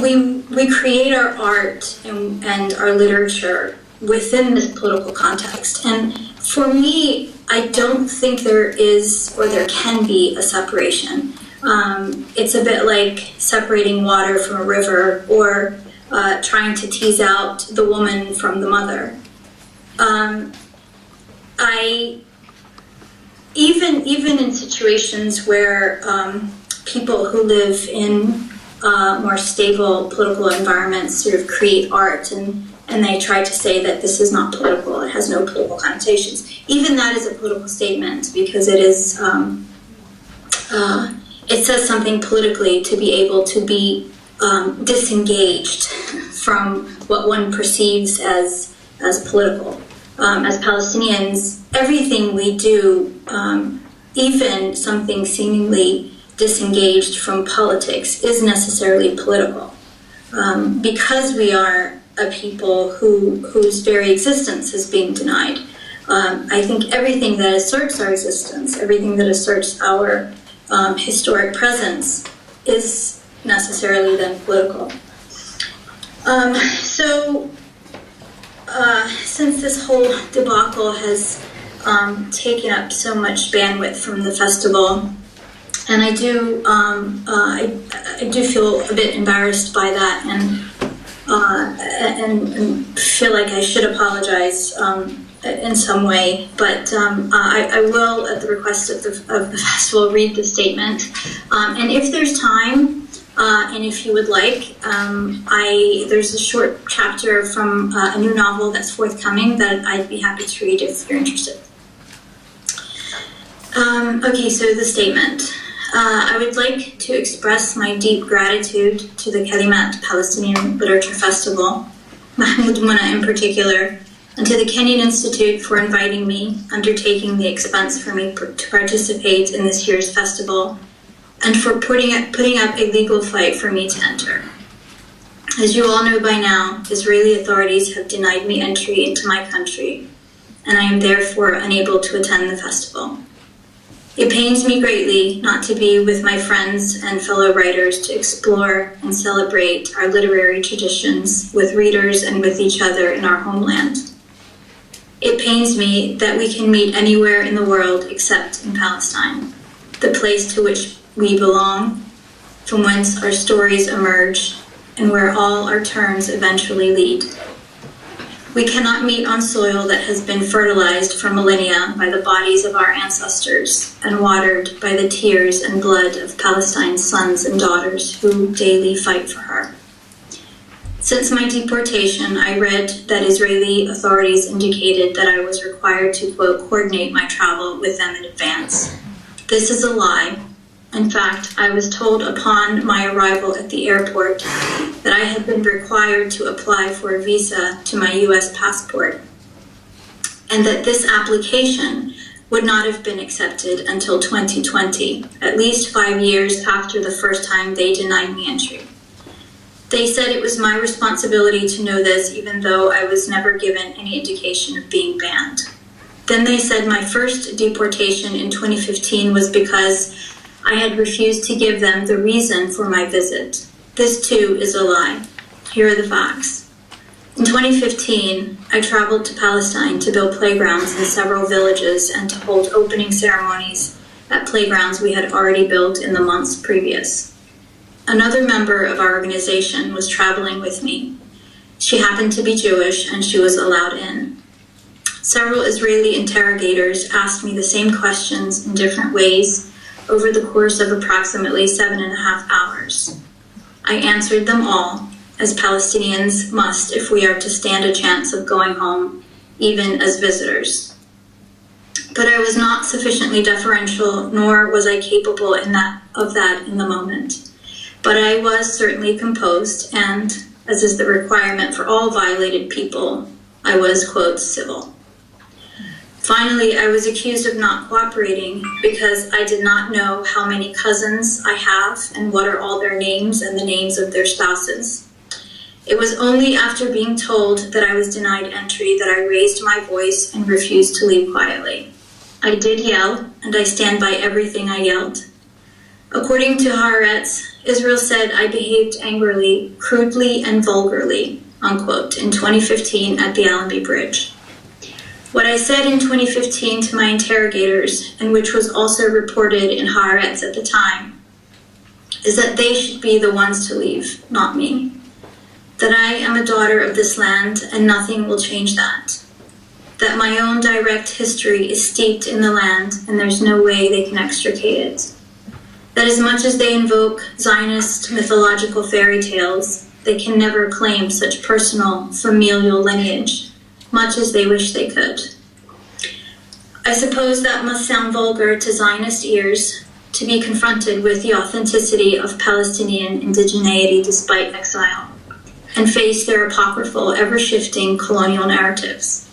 we create our art and our literature within this political context. And for me, I don't think there is or there can be a separation. It's a bit like separating water from a river, or trying to tease out the woman from the mother. Even in situations where people who live in more stable political environments sort of create art and they try to say that this is not political, it has no political connotations. Even that is a political statement, because it is it says something politically to be able to be disengaged from what one perceives as political. As Palestinians, everything we do, even something seemingly disengaged from politics, is necessarily political, because we are a people whose very existence is being denied. I think everything that asserts our existence, everything that asserts our historic presence, is necessarily then political. Since this whole debacle has taken up so much bandwidth from the festival, And I do feel a bit embarrassed by that, and feel like I should apologize in some way. But I will, at the request of the festival, read the statement. And if there's time, and if you would like, there's a short chapter from a new novel that's forthcoming that I'd be happy to read if you're interested. Okay, so the statement. I would like to express my deep gratitude to the Kalimat Palestinian Literature Festival, Mahmoud Muna in particular, and to the Kenyan Institute for inviting me, undertaking the expense for me to participate in this year's festival, and for putting up a legal fight for me to enter. As you all know by now, Israeli authorities have denied me entry into my country, and I am therefore unable to attend the festival. It pains me greatly not to be with my friends and fellow writers to explore and celebrate our literary traditions with readers and with each other in our homeland. It pains me that we can meet anywhere in the world except in Palestine, the place to which we belong, from whence our stories emerge, and where all our turns eventually lead. We cannot meet on soil that has been fertilized for millennia by the bodies of our ancestors and watered by the tears and blood of Palestine's sons and daughters who daily fight for her. Since my deportation, I read that Israeli authorities indicated that I was required to, quote, coordinate my travel with them in advance. This is a lie. In fact, I was told upon my arrival at the airport that I had been required to apply for a visa to my U.S. passport, and that this application would not have been accepted until 2020, at least 5 years after the first time they denied me entry. They said it was my responsibility to know this, even though I was never given any indication of being banned. Then they said my first deportation in 2015 was because I had refused to give them the reason for my visit. This too is a lie. Here are the facts. In 2015, I traveled to Palestine to build playgrounds in several villages and to hold opening ceremonies at playgrounds we had already built in the months previous. Another member of our organization was traveling with me. She happened to be Jewish and she was allowed in. Several Israeli interrogators asked me the same questions in different ways over the course of approximately 7.5 hours. I answered them all, as Palestinians must if we are to stand a chance of going home, even as visitors. But I was not sufficiently deferential, nor was I capable of that in the moment. But I was certainly composed, and, as is the requirement for all violated people, I was, quote, civil. Finally, I was accused of not cooperating because I did not know how many cousins I have and what are all their names and the names of their spouses. It was only after being told that I was denied entry that I raised my voice and refused to leave quietly. I did yell, and I stand by everything I yelled. According to Haaretz, Israel said I behaved angrily, crudely, and vulgarly, unquote, in 2015 at the Allenby Bridge. What I said in 2015 to my interrogators, and which was also reported in Haaretz at the time, is that they should be the ones to leave, not me. That I am a daughter of this land, and nothing will change that. That my own direct history is steeped in the land, and there's no way they can extricate it. That as much as they invoke Zionist mythological fairy tales, they can never claim such personal, familial lineage, much as they wish they could. I suppose that must sound vulgar to Zionist ears, to be confronted with the authenticity of Palestinian indigeneity despite exile, and face their apocryphal, ever-shifting colonial narratives.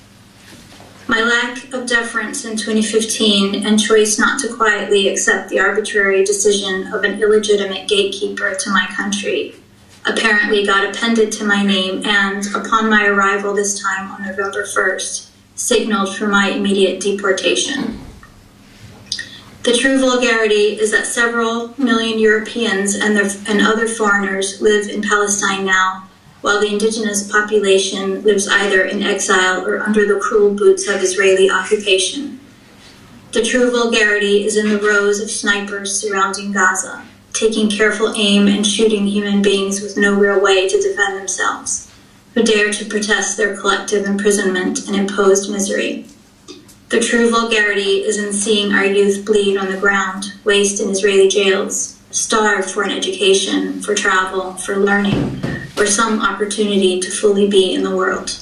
My lack of deference in 2015 and choice not to quietly accept the arbitrary decision of an illegitimate gatekeeper to my country apparently got appended to my name and, upon my arrival this time on November 1st, signaled for my immediate deportation. The true vulgarity is that several million Europeans and other foreigners live in Palestine now, while the indigenous population lives either in exile or under the cruel boots of Israeli occupation. The true vulgarity is in the rows of snipers surrounding Gaza, taking careful aim and shooting human beings with no real way to defend themselves, who dare to protest their collective imprisonment and imposed misery. The true vulgarity is in seeing our youth bleed on the ground, waste in Israeli jails, starve for an education, for travel, for learning, or some opportunity to fully be in the world.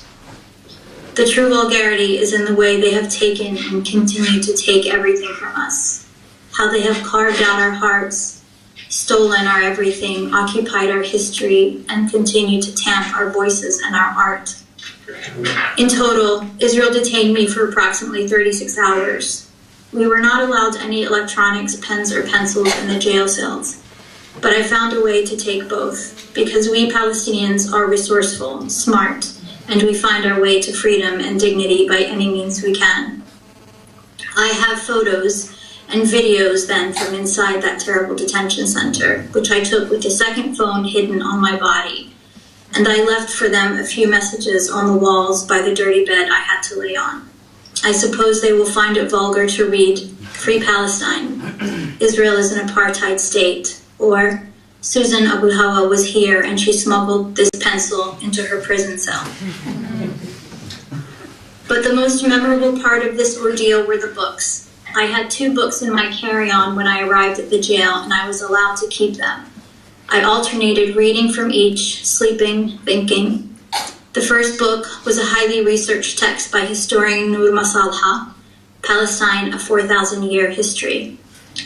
The true vulgarity is in the way they have taken and continue to take everything from us, how they have carved out our hearts, stolen our everything, occupied our history, and continue to tamp our voices and our art. In total, Israel detained me for approximately 36 hours. We were not allowed any electronics, pens, or pencils in the jail cells, but I found a way to take both, because we Palestinians are resourceful, smart, and we find our way to freedom and dignity by any means we can. I have photos and videos then from inside that terrible detention center, which I took with the second phone hidden on my body. And I left for them a few messages on the walls by the dirty bed I had to lay on. I suppose they will find it vulgar to read, "Free Palestine, Israel is an apartheid state," or "Susan Abu Hawa was here and she smuggled this pencil into her prison cell." But the most memorable part of this ordeal were the books. I had 2 books in my carry-on when I arrived at the jail, and I was allowed to keep them. I alternated reading from each, sleeping, thinking. The first book was a highly researched text by historian Noor Masalha, Palestine, a 4,000-year history.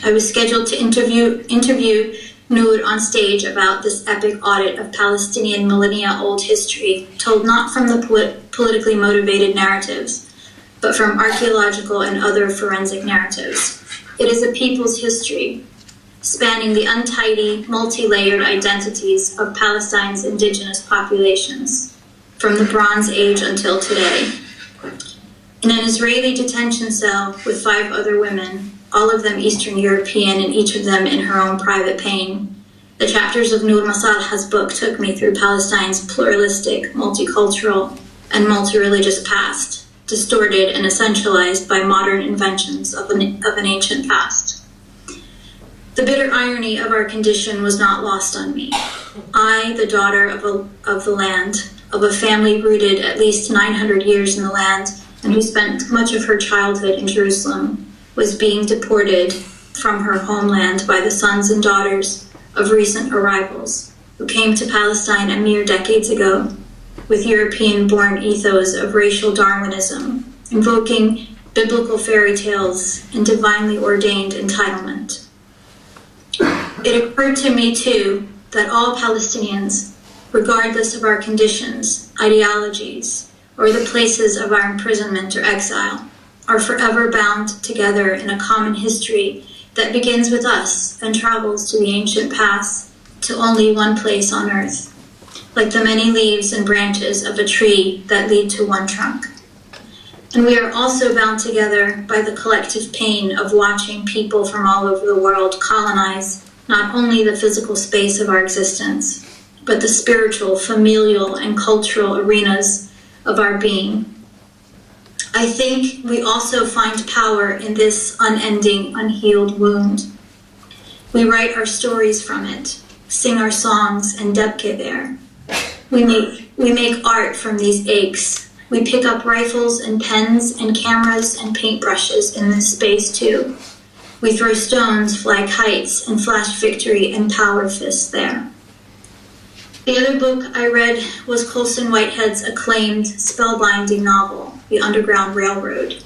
I was scheduled to interview Noor on stage about this epic audit of Palestinian millennia-old history, told not from the politically motivated narratives, but from archaeological and other forensic narratives. It is a people's history, spanning the untidy, multi-layered identities of Palestine's indigenous populations, from the Bronze Age until today. In an Israeli detention cell with 5 other women, all of them Eastern European and each of them in her own private pain, the chapters of Noor Masalha's book took me through Palestine's pluralistic, multicultural, and multi-religious past, distorted and essentialized by modern inventions of an ancient past. The bitter irony of our condition was not lost on me. I, the daughter of the land, of a family rooted at least 900 years in the land, and who spent much of her childhood in Jerusalem, was being deported from her homeland by the sons and daughters of recent arrivals, who came to Palestine a mere decades ago, with European-born ethos of racial Darwinism, invoking biblical fairy tales and divinely ordained entitlement. It occurred to me, too, that all Palestinians, regardless of our conditions, ideologies, or the places of our imprisonment or exile, are forever bound together in a common history that begins with us and travels to the ancient past, to only one place on earth, like the many leaves and branches of a tree that lead to one trunk. And we are also bound together by the collective pain of watching people from all over the world colonize not only the physical space of our existence, but the spiritual, familial, and cultural arenas of our being. I think we also find power in this unending, unhealed wound. We write our stories from it, sing our songs and debke there. We make art from these aches. We pick up rifles and pens and cameras and paintbrushes in this space too. We throw stones, fly kites, and flash victory and power fists there. The other book I read was Colson Whitehead's acclaimed, spellbinding novel, The Underground Railroad.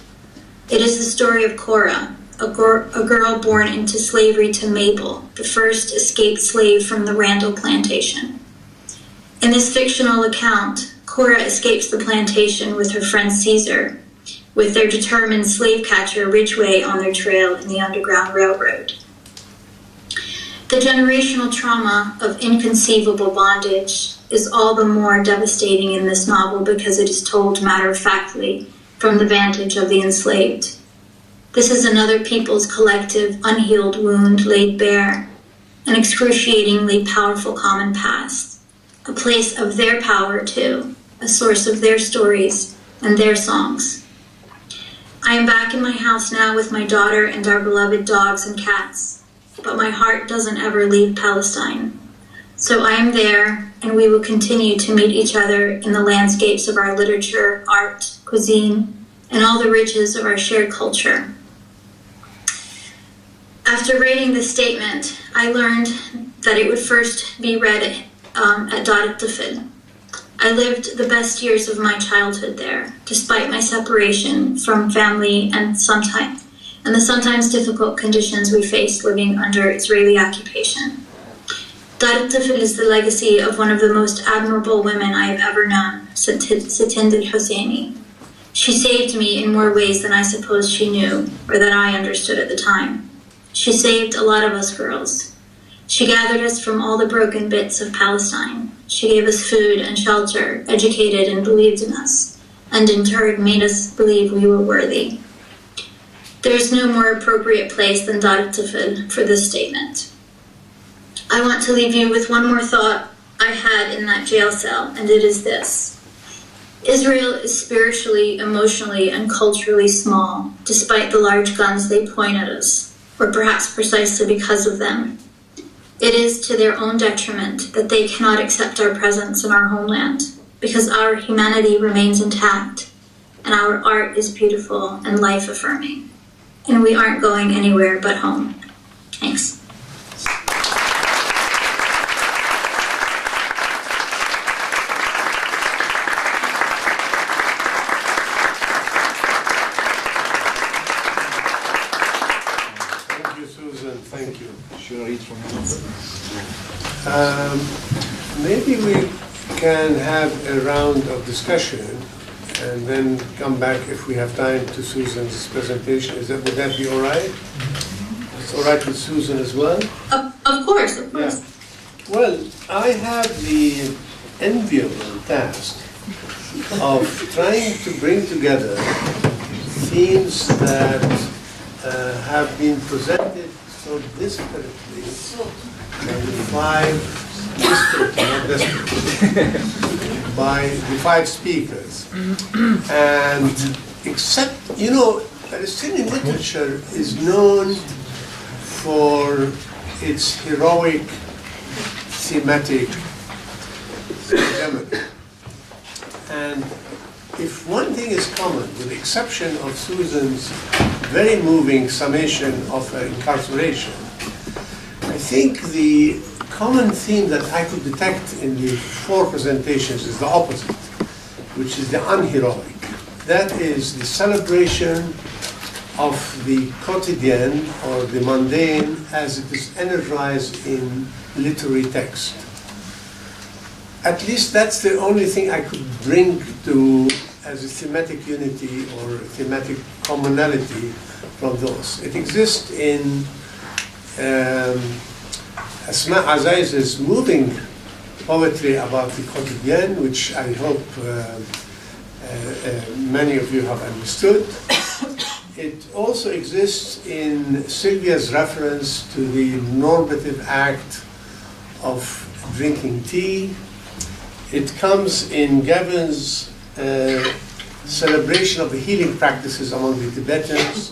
It is the story of Cora, a girl born into slavery to Mabel, the first escaped slave from the Randall plantation. In this fictional account, Cora escapes the plantation with her friend Caesar, with their determined slave catcher Ridgway on their trail in the Underground Railroad. The generational trauma of inconceivable bondage is all the more devastating in this novel because it is told matter-of-factly from the vantage of the enslaved. This is another people's collective, unhealed wound laid bare, an excruciatingly powerful common past, a place of their power too, a source of their stories and their songs. I am back in my house now with my daughter and our beloved dogs and cats, but my heart doesn't ever leave Palestine. So I am there, and we will continue to meet each other in the landscapes of our literature, art, cuisine, and all the riches of our shared culture. After writing this statement, I learned that it would first be read at Dar Tifl. I lived the best years of my childhood there, despite my separation from family and the sometimes difficult conditions we faced living under Israeli occupation. Dar Tifl is the legacy of one of the most admirable women I have ever known, Satind al-Husseini. She saved me in more ways than I suppose she knew, or that I understood at the time. She saved a lot of us girls. She gathered us from all the broken bits of Palestine. She gave us food and shelter, educated and believed in us, and in turn made us believe we were worthy. There is no more appropriate place than Dar Tifl for this statement. I want to leave you with one more thought I had in that jail cell, and it is this. Israel is spiritually, emotionally, and culturally small, despite the large guns they point at us, or perhaps precisely because of them. It is to their own detriment that they cannot accept our presence in our homeland, because our humanity remains intact, and our art is beautiful and life-affirming, and we aren't going anywhere but home. Thanks. Thank you. Should I read from Maybe we can have a round of discussion and then come back if we have time to Susan's presentation. Would that be all right? It's all right with Susan as well? Of course, of course. Yeah. Well, I have the enviable task of trying to bring together themes that have been presented so disparately by the five speakers. And except, Palestinian literature is known for its heroic thematic hegemony. And if one thing is common, with the exception of Susan's very moving summation of her incarceration, I think the common theme that I could detect in the four presentations is the opposite, which is the unheroic. That is the celebration of the quotidien or the mundane as it is energized in literary text. At least that's the only thing I could bring to as a thematic unity or a thematic commonality from those. It exists in Asma Azaiz's moving poetry about the quotidien, which I hope many of you have understood. It also exists in Sylvia's reference to the normative act of drinking tea. It comes in Gavin's celebration of the healing practices among the Tibetans,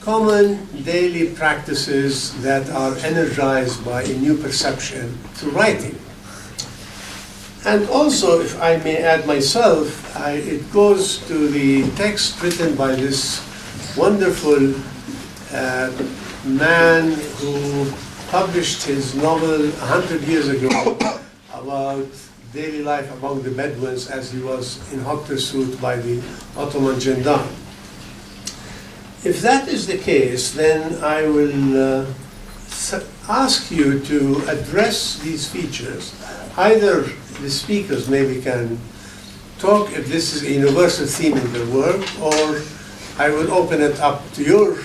common daily practices that are energized by a new perception through writing. And also, if I may add myself, it goes to the text written by this wonderful man who published his novel 100 years ago about daily life among the Bedouins as he was in hot pursuit by the Ottoman gendarme. If that is the case, then I will ask you to address these features. Either the speakers maybe can talk if this is a universal theme in their work, or I will open it up to your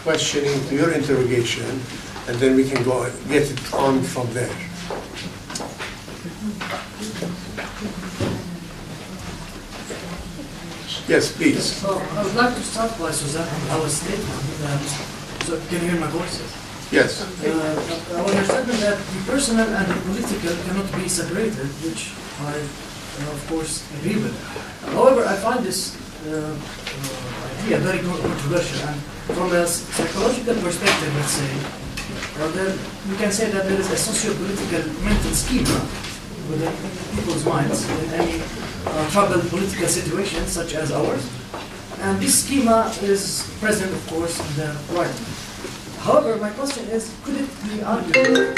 questioning, to your interrogation, and then we can go and get it on from there. Yes, please. So I would like to start by Suzanne, our statement. So can you hear my voice? Yes. Our statement that the personal and the political cannot be separated, which I, of course, agree with. However, I find this idea very controversial. And from a psychological perspective, let's say, then we can say that there is a socio-political mental schema within people's minds in any troubled political situation such as ours. And this schema is present, of course, in the right. However, my question is, could it be argued?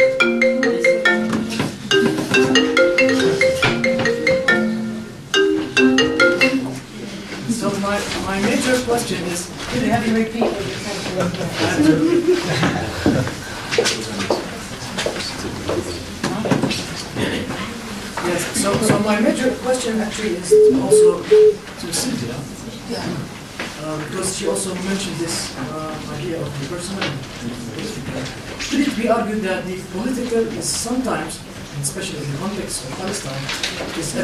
So my major question is, could you have me repeat? Yes, so my major question actually is also to Sylvia. Because she also mentioned this idea of the personal and political. Could it be argued that the political is sometimes, especially in the context of Palestine, is a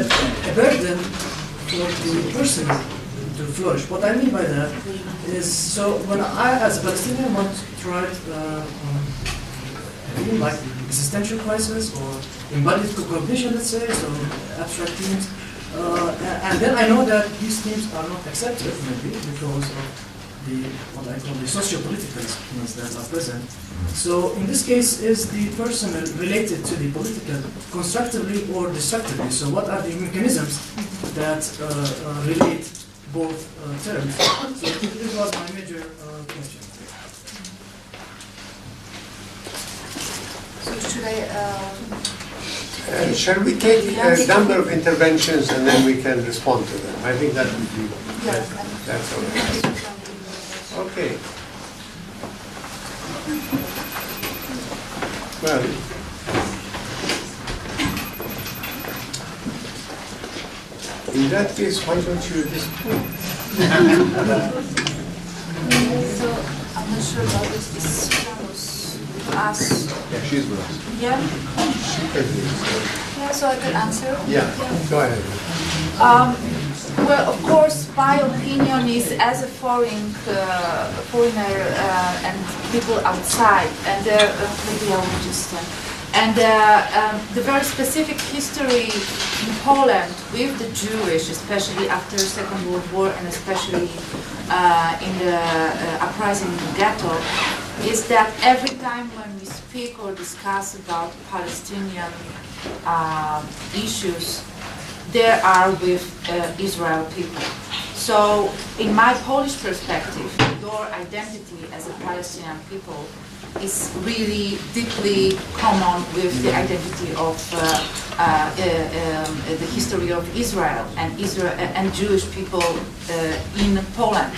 burden for the personal to flourish? What I mean by that is, so when I, as a Palestinian, want to write like existential crisis or embodied cognition, let's say, so abstract themes. And then I know that these themes are not accepted, maybe, because of the, what I call the socio-political schemes that are present. So in this case, is the personal related to the political constructively or destructively? So what are the mechanisms that relate both terms? So this was my major question. So should I... shall we take a number of interventions and then we can respond to them? I think that would be, that's all right. Okay. Well, in that case, why don't you just... So, I'm not sure about this was to us. Yeah, she's with us. Yeah? Yeah. Yeah, so I could answer? Yeah, go ahead. Well, of course, my opinion is as a foreigner and people outside, and maybe I will just... And the very specific history in Poland with the Jewish, especially after the Second World War and especially in the uprising in the ghetto, is that every time when we speak or discuss about Palestinian issues, there are with Israel people. So in my Polish perspective, your identity as a Palestinian people is really deeply common with the identity of the history of Israel and Jewish people in Poland.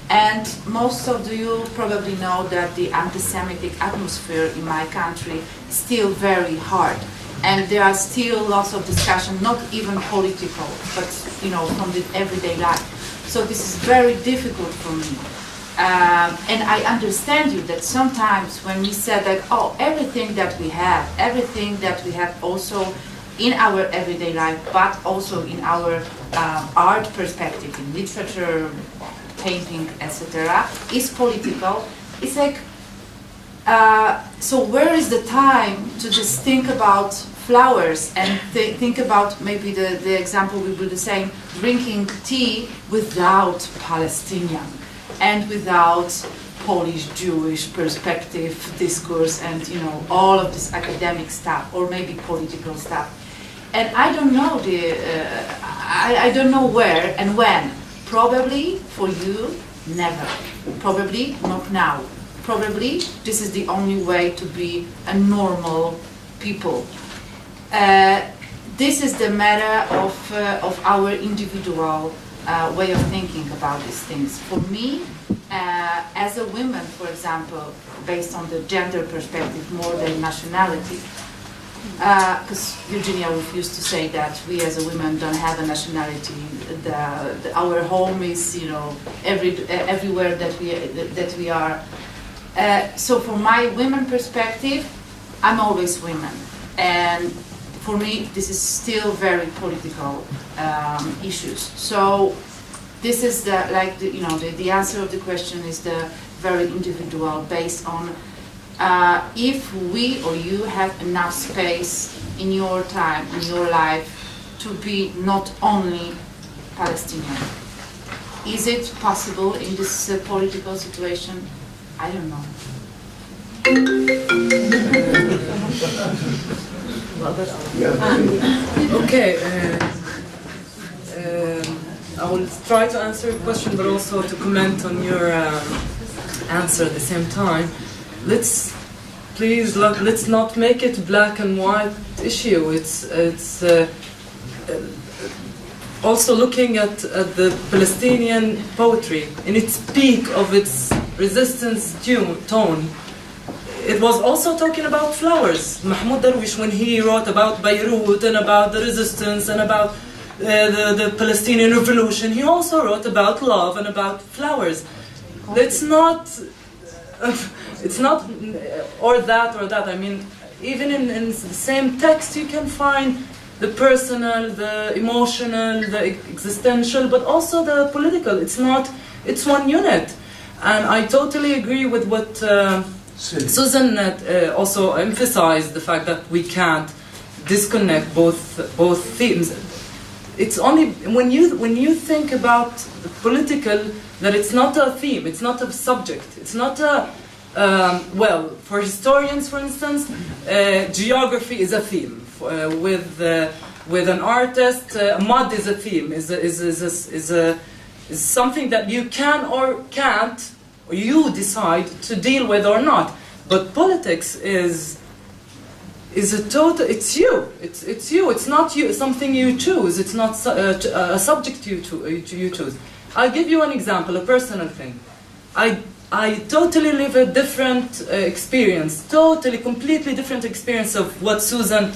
And most of you probably know that the anti-Semitic atmosphere in my country is still very hard. And there are still lots of discussion, not even political, but from the everyday life. So this is very difficult for me. And I understand you that sometimes when we said that, oh, everything that we have also in our everyday life, but also in our art perspective, in literature, painting, etc., is political. It's like, so where is the time to just think about flowers and think about maybe the example we were saying, drinking tea without Palestinian and without Polish Jewish perspective discourse and all of this academic stuff or maybe political stuff. And I don't know I don't know where and when. Probably for you, never. Probably not now. Probably this is the only way to be a normal people. This is the matter of our individual way of thinking about these things. For me, as a woman, for example, based on the gender perspective more than nationality, because Virginia used to say that we as a women don't have a nationality. Our home is, everywhere that we are. So from my women perspective, I'm always women, and for me, this is still very political issues. So this is the answer of the question is the very individual, based on if we or you have enough space in your time, in your life, to be not only Palestinian. is it possible in this political situation? I don't know. Okay. I will try to answer your question, but also to comment on your answer at the same time. Let's not make it black and white issue. It's also looking at the Palestinian poetry in its peak of its resistance tone. It was also talking about flowers. Mahmoud Darwish, when he wrote about Beirut and about the resistance and about the Palestinian revolution, he also wrote about love and about flowers. It's not or that. I mean, even in the same text, you can find the personal, the emotional, the existential, but also the political. It's one unit. And I totally agree with what Susan also emphasized, the fact that we can't disconnect both themes. It's only when you think about the political that it's not a theme, it's not a subject, it's not a for historians, for instance, geography is a theme. With an artist, mud is a theme, is something that you can or can't, or you decide to deal with or not. But politics is a total. It's you. It's you. It's not you. Something you choose. It's not a subject you choose. I'll give you an example, a personal thing. I totally live a different experience, completely different experience of what Susan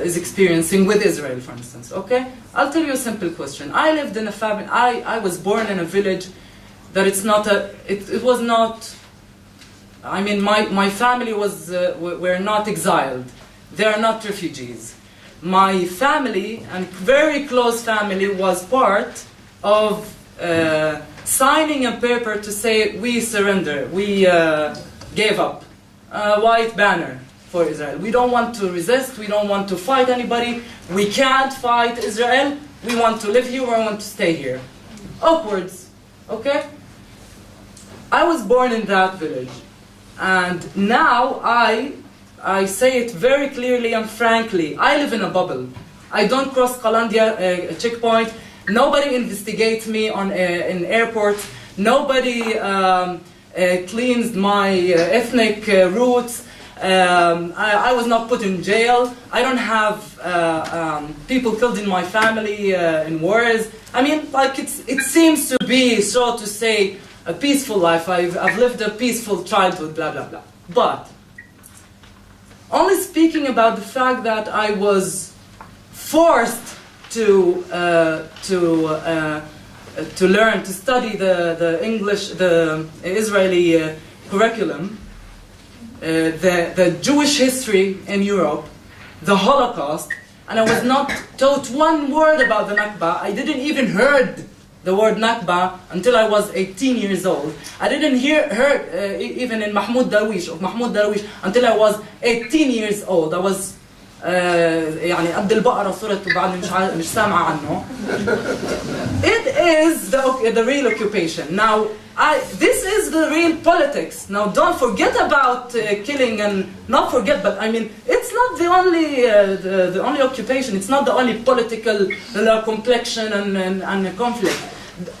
is experiencing with Israel, for instance. Okay, I'll tell you a simple question. I lived in a family. I was born in a village that it's not a. It was not. I mean, my family were not exiled. They are not refugees. My family, and very close family, was part of signing a paper to say we surrender, we gave up, a white banner for Israel. We don't want to resist, we don't want to fight anybody, we can't fight Israel, we want to live here, we want to stay here. Upwards, okay? I was born in that village, and now I say it very clearly and frankly, I live in a bubble. I don't cross Qalandia checkpoint. Nobody investigates me in airports. Nobody cleans my ethnic roots. I was not put in jail. I don't have people killed in my family in wars. I mean, like it seems to be, so to say, a peaceful life. I've lived a peaceful childhood, blah, blah, blah. But only speaking about the fact that I was forced to learn, to study the English, the Israeli curriculum, the Jewish history in Europe, the Holocaust, and I was not taught one word about the Nakba. I didn't even heard the word Nakba until I was 18 years old. I didn't heard even in Mahmoud Darwish until I was 18 years old. I was يعني قد البقرة صرت وبعدني مش سامعة عنه. It is the real occupation. Now, this is the real politics. Now, don't forget about killing and not forget, but I mean, it's not the only the only occupation. It's not the only political complexion and conflict.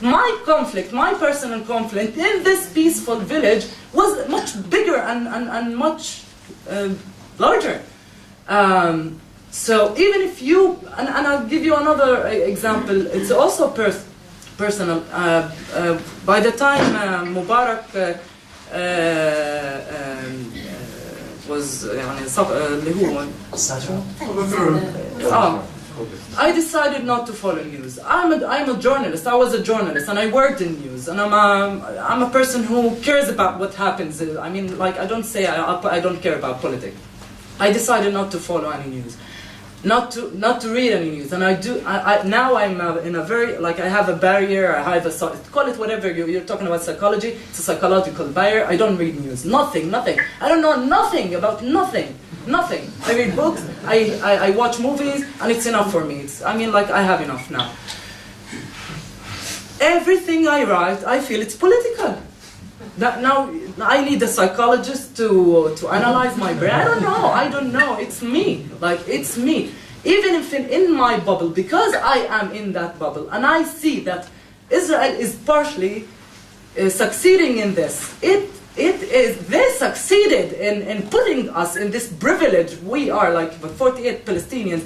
My conflict, my personal conflict in this peaceful village was much bigger and much larger. So even if you, and I'll give you another example, it's also personal. By the time Mubarak was I decided not to follow news. I'm a journalist. I was a journalist, and I worked in news. And I'm a person who cares about what happens. I mean, like I don't say I don't care about politics. I decided not to follow any news, not to read any news, and I do. Now I'm in a very, like, I have a barrier. I have call it whatever you're talking about psychology. It's a psychological barrier. I don't read news. Nothing. I don't know nothing about nothing. I read books. I watch movies, and it's enough for me. I mean, like, I have enough now. everything I write, I feel it's political. Now I need a psychologist to analyze my brain. I don't know. It's me. Like, it's me. Even if in my bubble, because I am in that bubble, and I see that Israel is partially succeeding in this. They succeeded in putting us in this privilege. We are like 48 Palestinians.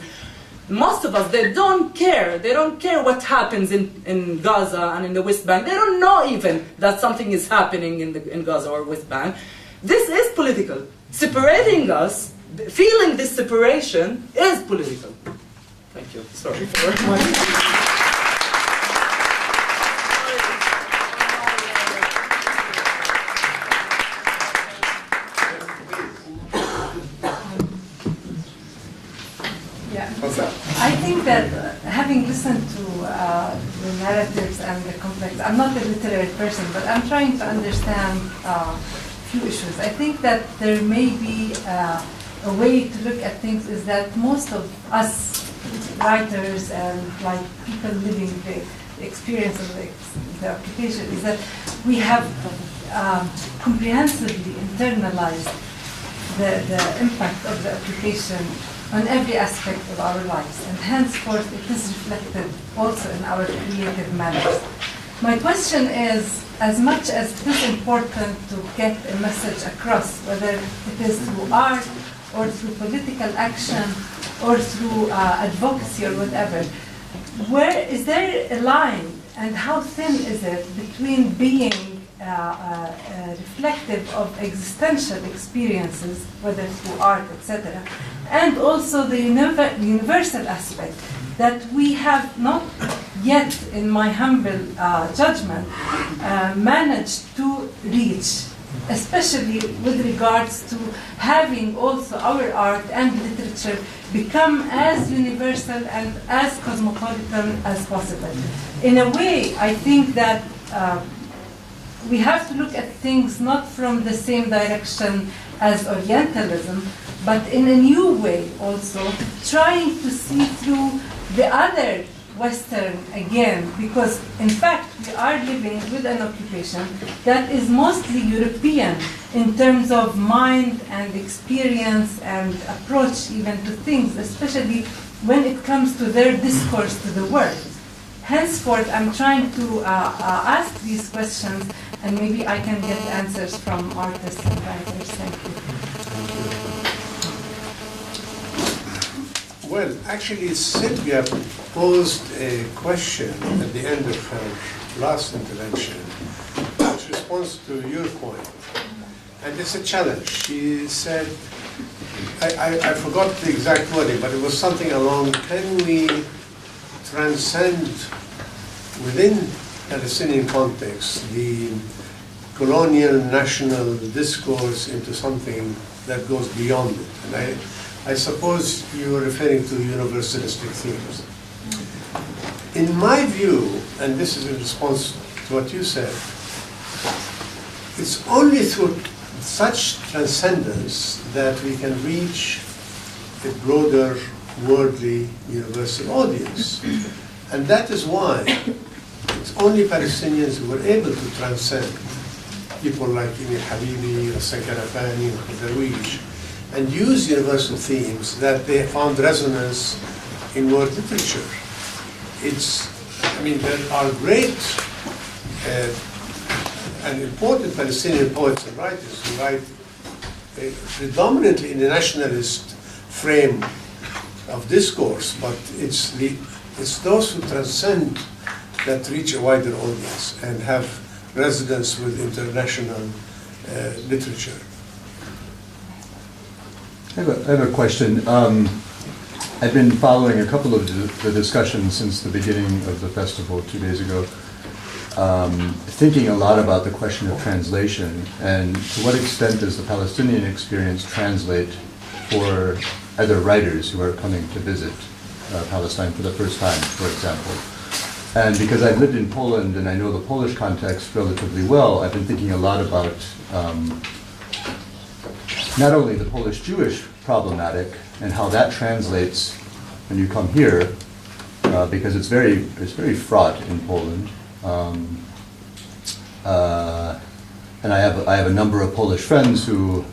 Most of us, they don't care. They don't care what happens in Gaza and in the West Bank. They don't know even that something is happening in Gaza or West Bank. This is political. Separating us, feeling this separation is political. Thank you. Sorry for my... I think that having listened to the narratives and the complex, I'm not a literary person, but I'm trying to understand a few issues. I think that there may be a way to look at things is that most of us writers and like people living the experience of the occupation is that we have comprehensively internalized the impact of the occupation on every aspect of our lives, and henceforth it is reflected also in our creative manners. My question is, as much as it is important to get a message across, whether it is through art or through political action or through advocacy or whatever, where is there a line and how thin is it between being reflective of existential experiences, whether through art, etc., and also the universal aspect that we have not yet, in my humble judgment, managed to reach, especially with regards to having also our art and literature become as universal and as cosmopolitan as possible. In a way, I think that we have to look at things not from the same direction as Orientalism, but in a new way also, trying to see through the other Western again, because in fact we are living with an occupation that is mostly European in terms of mind and experience and approach even to things, especially when it comes to their discourse to the world. Henceforth, I'm trying to ask these questions, and maybe I can get answers from artists and writers. Thank you. Well, actually, Sylvia posed a question at the end of her last intervention, which responds to your point. And it's a challenge. She said, I forgot the exact wording, but it was something along, can we transcend within Palestinian context the colonial national discourse into something that goes beyond it? And I suppose you were referring to universalistic themes. In my view, and this is in response to what you said, it's only through such transcendence that we can reach a broader, worldly, universal audience. And that is why it's only Palestinians who were able to transcend people like Emil Habibi, Hassan Karafani, Darwish, and use universal themes that they found resonance in world literature. There are great and important Palestinian poets and writers who write predominantly in a nationalist frame of discourse, but it's those who transcend that reach a wider audience and have resonance with international literature. I have a question. I've been following a couple of the discussions since the beginning of the festival 2 days ago, thinking a lot about the question of translation and to what extent does the Palestinian experience translate for other writers who are coming to visit Palestine for the first time, for example. And because I've lived in Poland and I know the Polish context relatively well, I've been thinking a lot about not only the Polish-Jewish problematic and how that translates when you come here, because it's very fraught in Poland, And I have a number of Polish friends who,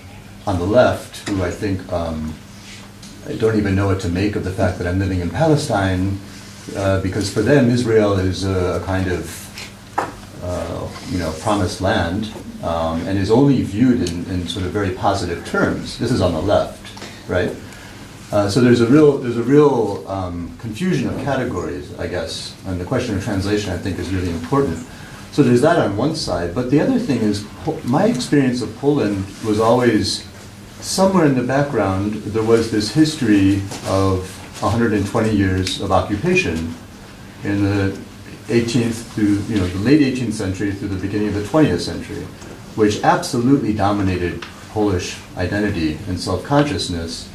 on the left, who I think I don't even know what to make of the fact that I'm living in Palestine, because for them Israel is a kind of promised land, and is only viewed in sort of very positive terms. This is on the left, right? So there's a real confusion of categories, I guess, and the question of translation I think is really important. So there's that on one side, but the other thing is my experience of Poland was always somewhere in the background. There was this history of 120 years of occupation in the 18th to the late 18th century through the beginning of the 20th century, which absolutely dominated Polish identity and self-consciousness.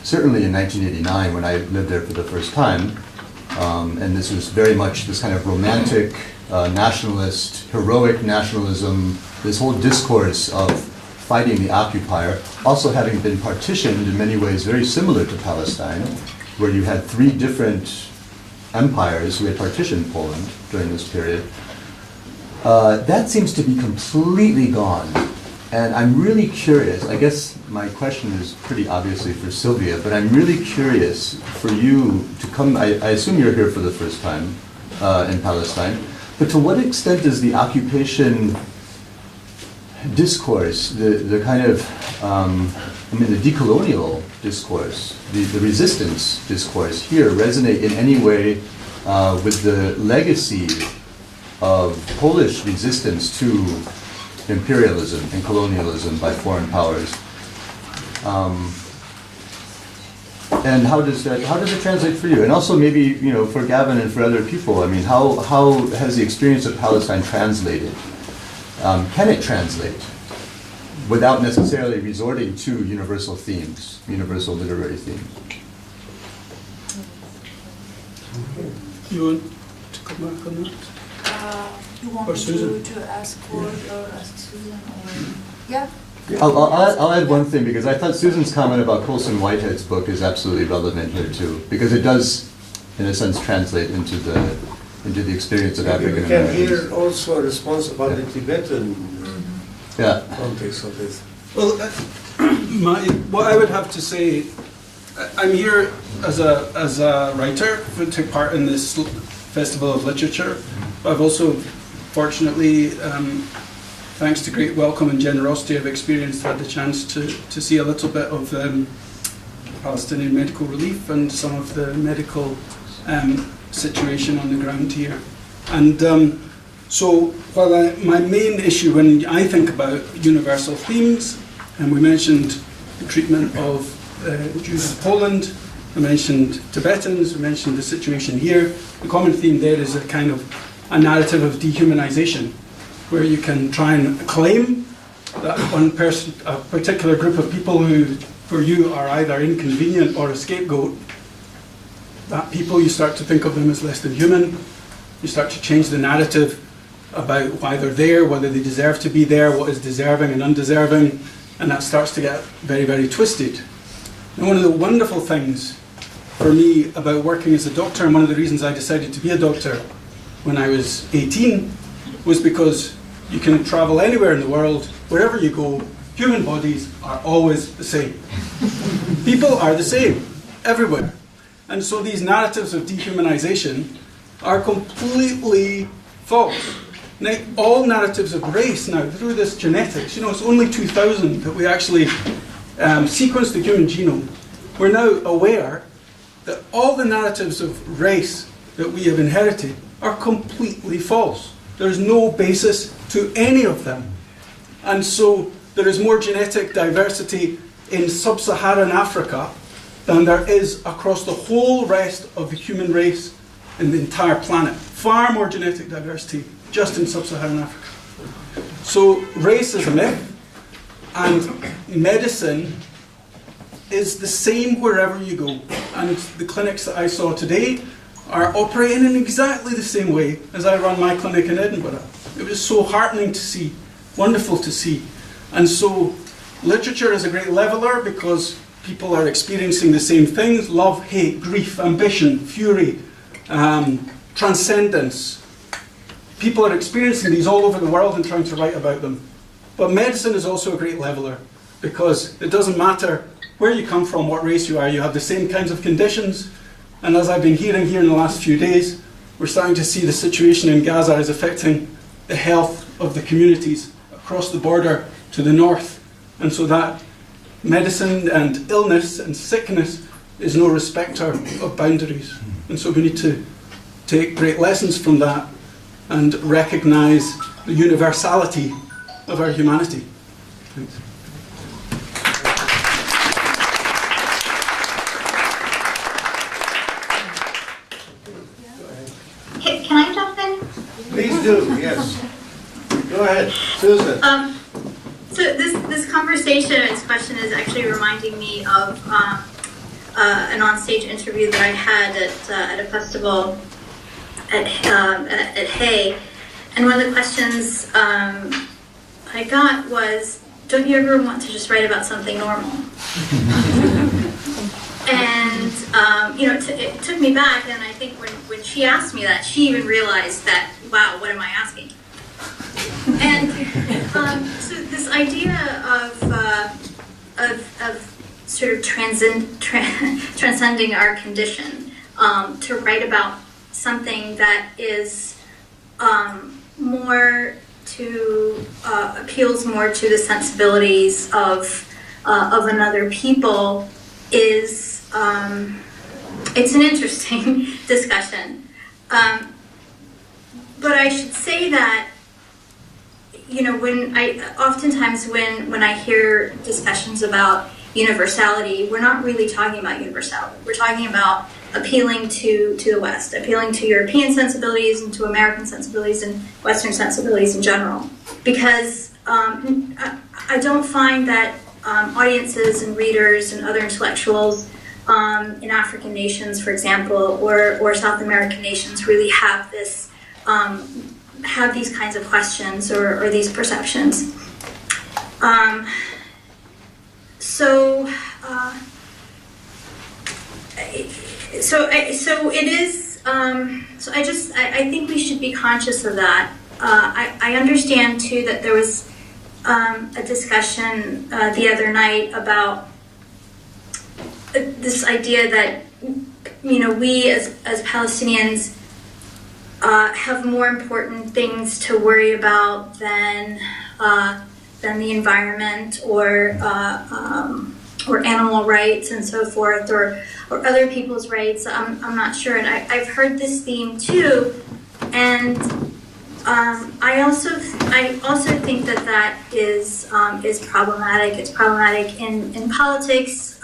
Certainly in 1989, when I lived there for the first time, and this was very much this kind of romantic, nationalist, heroic nationalism, this whole discourse of fighting the occupier, also having been partitioned in many ways very similar to Palestine, where you had three different empires who had partitioned Poland during this period. That seems to be completely gone. And I'm really curious, I guess my question is pretty obviously for Sylvia, but I'm really curious for you to come, I assume you're here for the first time in Palestine, but to what extent does the occupation discourse, the kind of, the decolonial discourse, the resistance discourse here resonate in any way with the legacy of Polish resistance to imperialism and colonialism by foreign powers, and how does it translate for you? And also maybe for Gavin and for other people. I mean, how has the experience of Palestine translated? Can it translate without necessarily resorting to universal themes, universal literary themes? You want to come back on that? You want Or me Susan? to ask Cord or ask Susan? Or yeah. I'll add one thing, because I thought Susan's comment about Colson Whitehead's book is absolutely relevant here too, because it does, in a sense, translate into the experience of African Americans. We can hear also a response about the Tibetan context of this. Well, what I would have to say, I'm here as a writer to take part in this Festival of Literature. I've also, fortunately, thanks to great welcome and generosity, I've experienced, had the chance to see a little bit of Palestinian medical relief and some of the medical situation on the ground here. And so while my main issue when I think about universal themes, and we mentioned the treatment of Jews in Poland, we mentioned Tibetans, we mentioned the situation here, the common theme there is a kind of a narrative of dehumanization, where you can try and claim that one person, a particular group of people who for you are either inconvenient or a scapegoat, that people, you start to think of them as less than human, you start to change the narrative about why they're there, whether they deserve to be there, what is deserving and undeserving, and that starts to get very, very twisted. And one of the wonderful things for me about working as a doctor, and one of the reasons I decided to be a doctor when I was 18, was because you can travel anywhere in the world, wherever you go, human bodies are always the same. People are the same, everywhere. And so these narratives of dehumanization are completely false. Now, all narratives of race now, through this genetics, it's only 2000 that we actually sequenced the human genome. We're now aware that all the narratives of race that we have inherited are completely false. There's no basis to any of them. And so there is more genetic diversity in sub-Saharan Africa than there is across the whole rest of the human race in the entire planet. Far more genetic diversity just in sub-Saharan Africa. So race is a myth, and medicine is the same wherever you go. And the clinics that I saw today are operating in exactly the same way as I run my clinic in Edinburgh. It was so heartening to see, wonderful to see. And so literature is a great leveler because people are experiencing the same things: love, hate, grief, ambition, fury, transcendence. People are experiencing these all over the world and trying to write about them. But medicine is also a great leveler, because it doesn't matter where you come from, what race you are, you have the same kinds of conditions. And as I've been hearing here in the last few days, we're starting to see the situation in Gaza is affecting the health of the communities across the border to the north. And so that medicine and illness and sickness is no respecter of boundaries. And so we need to take great lessons from that and recognize the universality of our humanity. Thanks. Can I jump in? Please do, yes. Go ahead, Susan. So this conversation, this question is actually reminding me of an onstage interview that I had at a festival at Hay, and one of the questions I got was, "Don't you ever want to just write about something normal?" And it took me back, and I think when she asked me that, she even realized that, wow, what am I asking? And so this idea of sort of transcending our condition, to write about something that is more to appeals more to the sensibilities of another people is it's an interesting discussion. But I should say that, oftentimes when I hear discussions about universality, we're not really talking about universality. We're talking about appealing to the West, appealing to European sensibilities and to American sensibilities and Western sensibilities in general. Because I don't find that audiences and readers and other intellectuals in African nations, for example, or South American nations really have this have these kinds of questions or these perceptions. So it is. I think we should be conscious of that. I understand too that there was a discussion the other night about this idea that we as Palestinians have more important things to worry about than the environment or animal rights and so forth, or other people's rights. I'm not sure, and I've heard this theme too, and I also think that is problematic. It's problematic in politics,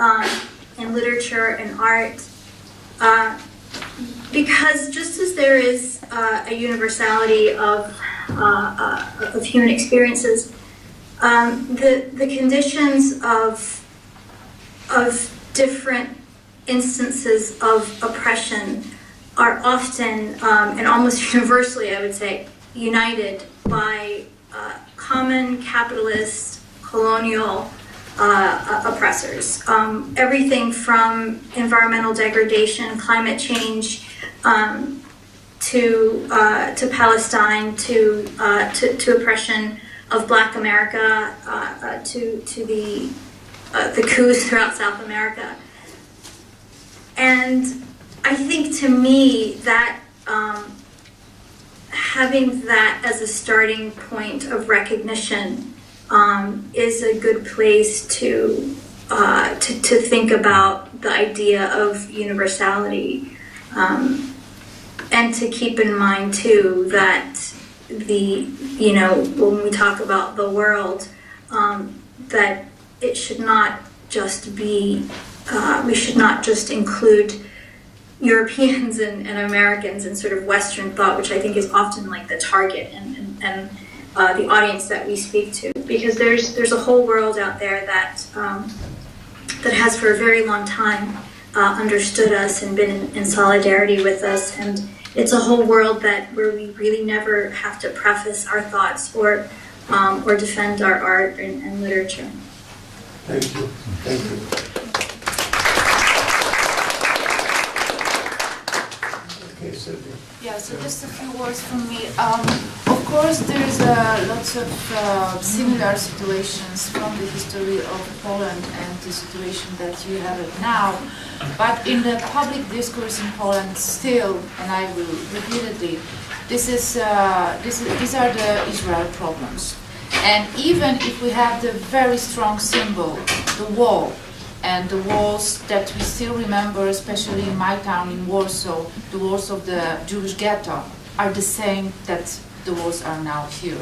in literature, and art. Because just as there is a universality of human experiences, the conditions of different instances of oppression are often and almost universally, I would say, united by common capitalist colonial oppressors. Everything from environmental degradation, climate change, to Palestine, to oppression of Black America, to the coups throughout South America. And I think, to me, that having that as a starting point of recognition is a good place to think about the idea of universality, and to keep in mind too that when we talk about the world, that it should not just be we should not just include Europeans and Americans in sort of Western thought, which I think is often like the target and the audience that we speak to, because there's a whole world out there that has for a very long time understood us and been in solidarity with us, and it's a whole world where we really never have to preface our thoughts or defend our art and literature. Thank you. Thank you. Okay, Sylvia. Yeah, so just a few words from me. Of course, there's lots of similar situations from the history of Poland and the situation that you have it now. But in the public discourse in Poland still, and I will repeatedly, these are the Israel problems. And even if we have the very strong symbol, the wall, and the walls that we still remember, especially in my town in Warsaw, the walls of the Jewish ghetto, are the same that the walls are now here.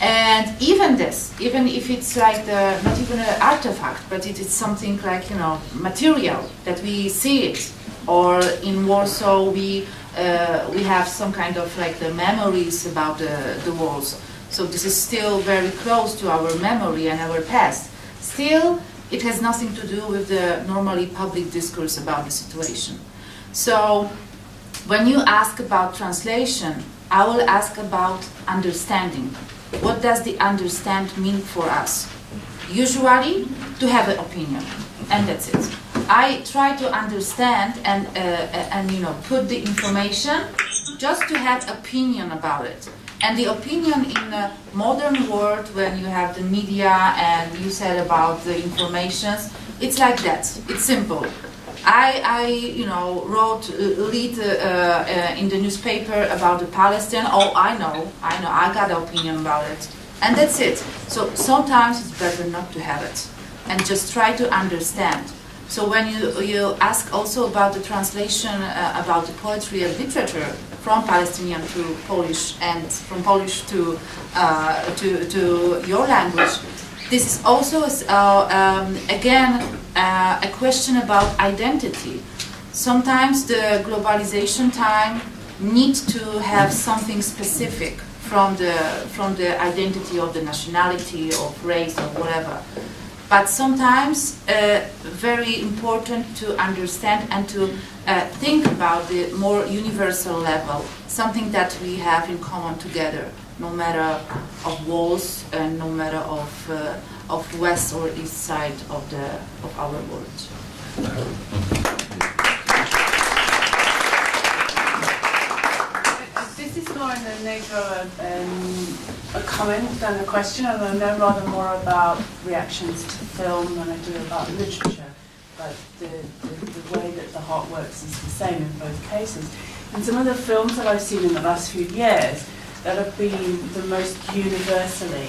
And even this, even if it's like not even an artifact, but it is something like, you know, material that we see it, or in Warsaw we have some kind of like the memories about the walls. So this is still very close to our memory and our past. Still, it has nothing to do with the normally public discourse about the situation. So when you ask about translation, I will ask about understanding. What does the understand mean for us? Usually, to have an opinion, and that's it. I try to understand and you know, put the information just to have opinion about it. And the opinion in the modern world, when you have the media and you said about the informations, it's like that. It's simple. I you know, read in the newspaper about the Palestinian. Oh, I know, I got an opinion about it. And that's it. So sometimes it's better not to have it and just try to understand. So when you ask also about the translation about the poetry and literature from Palestinian to Polish and from Polish to your language, this is also again a question about identity. Sometimes the globalization time needs to have something specific from the identity of the nationality, of race, or whatever. But sometimes very important to understand and to think about the more universal level, something that we have in common together, no matter of walls and no matter of west or east side of our world. This is more in the nature of a comment than a question, and I know rather more about reactions to film than I do about literature, but the way that the heart works is the same in both cases. And some of the films that I've seen in the last few years that have been the most universally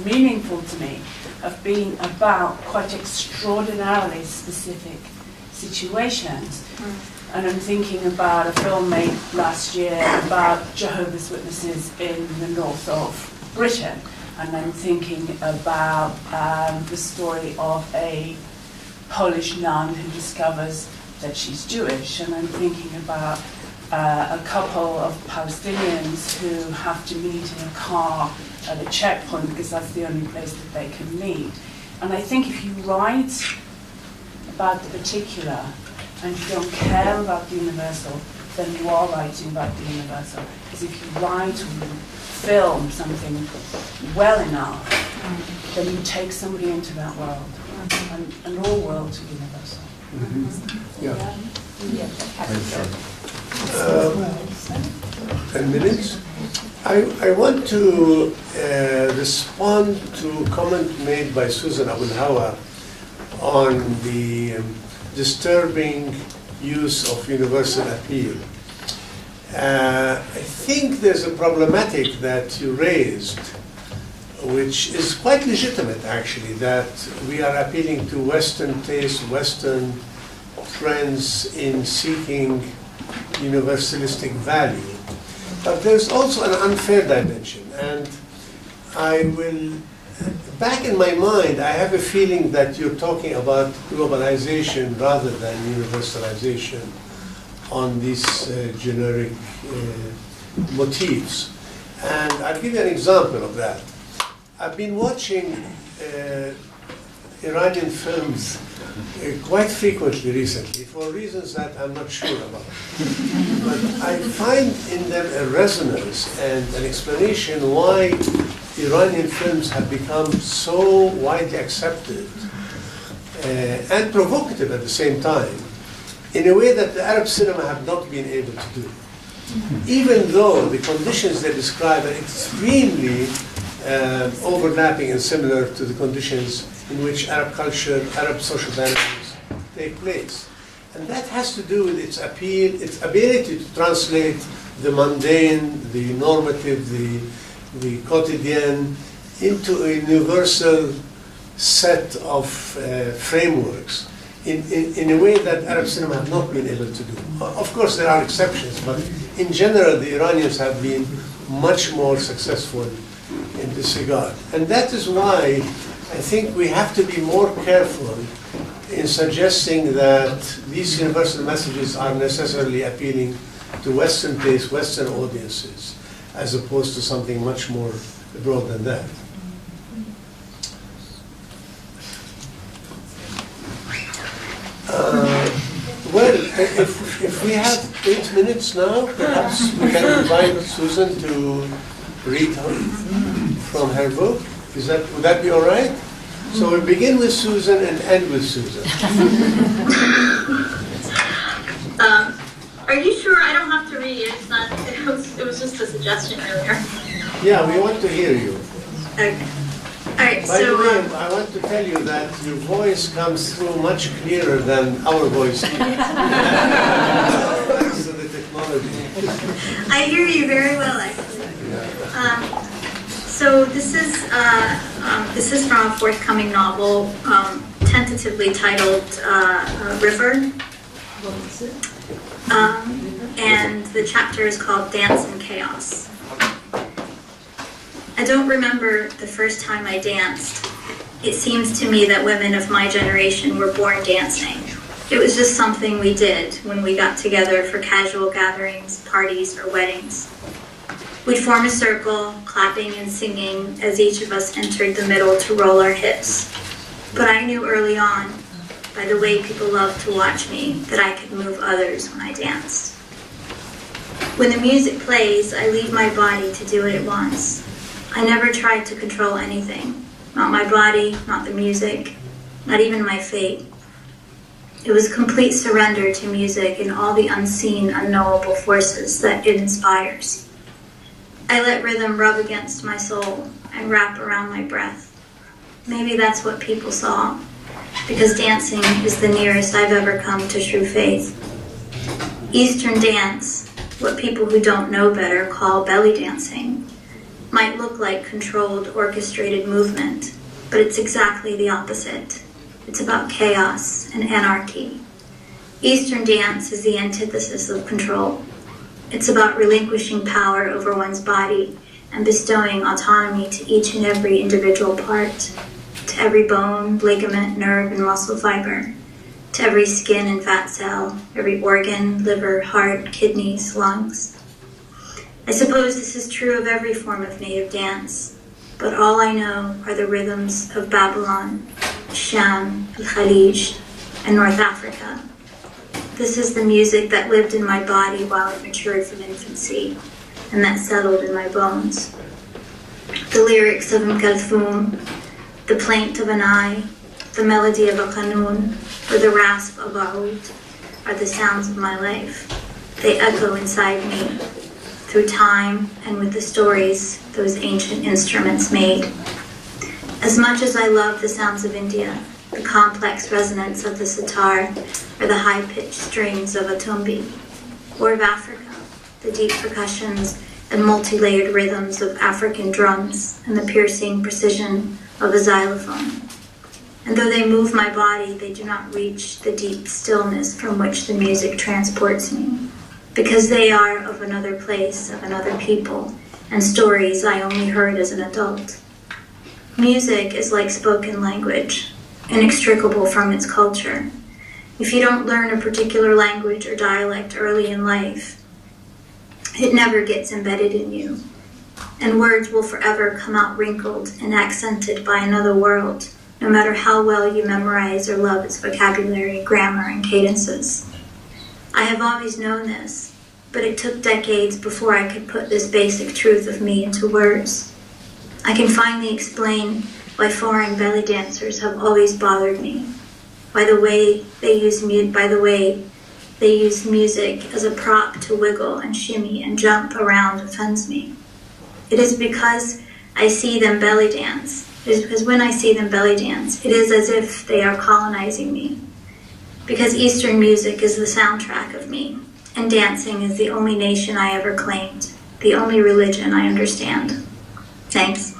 meaningful to me have been about quite extraordinarily specific situations. And I'm thinking about a film made last year about Jehovah's Witnesses in the north of Britain. And I'm thinking about the story of a Polish nun who discovers that she's Jewish. And I'm thinking about a couple of Palestinians who have to meet in a car at a checkpoint because that's the only place that they can meet. And I think if you write about the particular and you don't care about the universal, then you are writing about the universal. Because if you write or you film something well enough, then you take somebody into that world. And all worlds are universal. Yeah. 10 minutes. I want to respond to a comment made by Susan Abul Hawa on the disturbing use of universal appeal. I think there's a problematic that you raised, which is quite legitimate actually, that we are appealing to Western taste, Western trends in seeking universalistic value. But there's also an unfair dimension, and I will, back in my mind, I have a feeling that you're talking about globalization rather than universalization on these generic motifs. And I'll give you an example of that. I've been watching Iranian films quite frequently recently for reasons that I'm not sure about. But I find in them a resonance and an explanation why Iranian films have become so widely accepted and provocative at the same time. in a way that the Arab cinema have not been able to do. Even though the conditions they describe are extremely overlapping and similar to the conditions in which Arab culture, Arab social dynamics take place. And that has to do with its appeal, its ability to translate the mundane, the normative, the quotidian into a universal set of frameworks in a way that Arab cinema have not been able to do. Of course, there are exceptions, but in general, the Iranians have been much more successful in this regard. And that is why I think we have to be more careful in suggesting that these universal messages are necessarily appealing to Western tastes, Western audiences, as opposed to something much more broad than that. Well, if we have 8 minutes now, perhaps we can invite Susan to read from her book. Would that be all right? So we begin with Susan and end with Susan. Are you sure I don't have to read it? It's not. It was just a suggestion earlier. Yeah, we want to hear you. Okay. All right. By the way, I want to tell you that your voice comes through much clearer than our voice. Thanks to the technology. I hear you very well, actually. So this is from a forthcoming novel, tentatively titled River. And the chapter is called Dance and Chaos. I don't remember the first time I danced. It seems to me that women of my generation were born dancing. It was just something we did when we got together for casual gatherings, parties, or weddings. We'd form a circle, clapping and singing as each of us entered the middle to roll our hips. But I knew early on, by the way people loved to watch me, that I could move others when I danced. When the music plays, I leave my body to do what it wants. I never tried to control anything. Not my body, not the music, not even my fate. It was complete surrender to music and all the unseen, unknowable forces that it inspires. I let rhythm rub against my soul and wrap around my breath. Maybe that's what people saw, because dancing is the nearest I've ever come to true faith. Eastern dance, what people who don't know better call belly dancing, might look like controlled, orchestrated movement, but it's exactly the opposite. It's about chaos and anarchy. Eastern dance is the antithesis of control. It's about relinquishing power over one's body and bestowing autonomy to each and every individual part, to every bone, ligament, nerve, and muscle fiber, to every skin and fat cell, every organ, liver, heart, kidneys, lungs. I suppose this is true of every form of native dance, but all I know are the rhythms of Babylon, Sham, Al-Khalij, and North Africa. This is the music that lived in my body while it matured from infancy, and that settled in my bones. The lyrics of Kalthum, the plaint of an eye, the melody of a qanun, or the rasp of a oud are the sounds of my life. They echo inside me, through time and with the stories those ancient instruments made. As much as I love the sounds of India, the complex resonance of the sitar, or the high-pitched strings of a tumbi, or of Africa, the deep percussions and multi-layered rhythms of African drums, and the piercing precision of a xylophone. And though they move my body, they do not reach the deep stillness from which the music transports me, because they are of another place, of another people, and stories I only heard as an adult. Music is like spoken language, inextricable from its culture. If you don't learn a particular language or dialect early in life, it never gets embedded in you, and words will forever come out wrinkled and accented by another world, no matter how well you memorize or love its vocabulary, grammar, and cadences. I have always known this, but it took decades before I could put this basic truth of me into words. I can finally explain why foreign belly dancers have always bothered me, by the way they use music as a prop to wiggle and shimmy and jump around offends me. It is because I see them belly dance. It is because when I see them belly dance, it is as if they are colonizing me. Because Eastern music is the soundtrack of me, and dancing is the only nation I ever claimed, the only religion I understand. Thanks.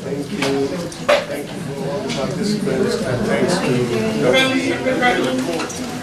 Thank you. Thank you for all the participants, and thanks to Thanks, everybody.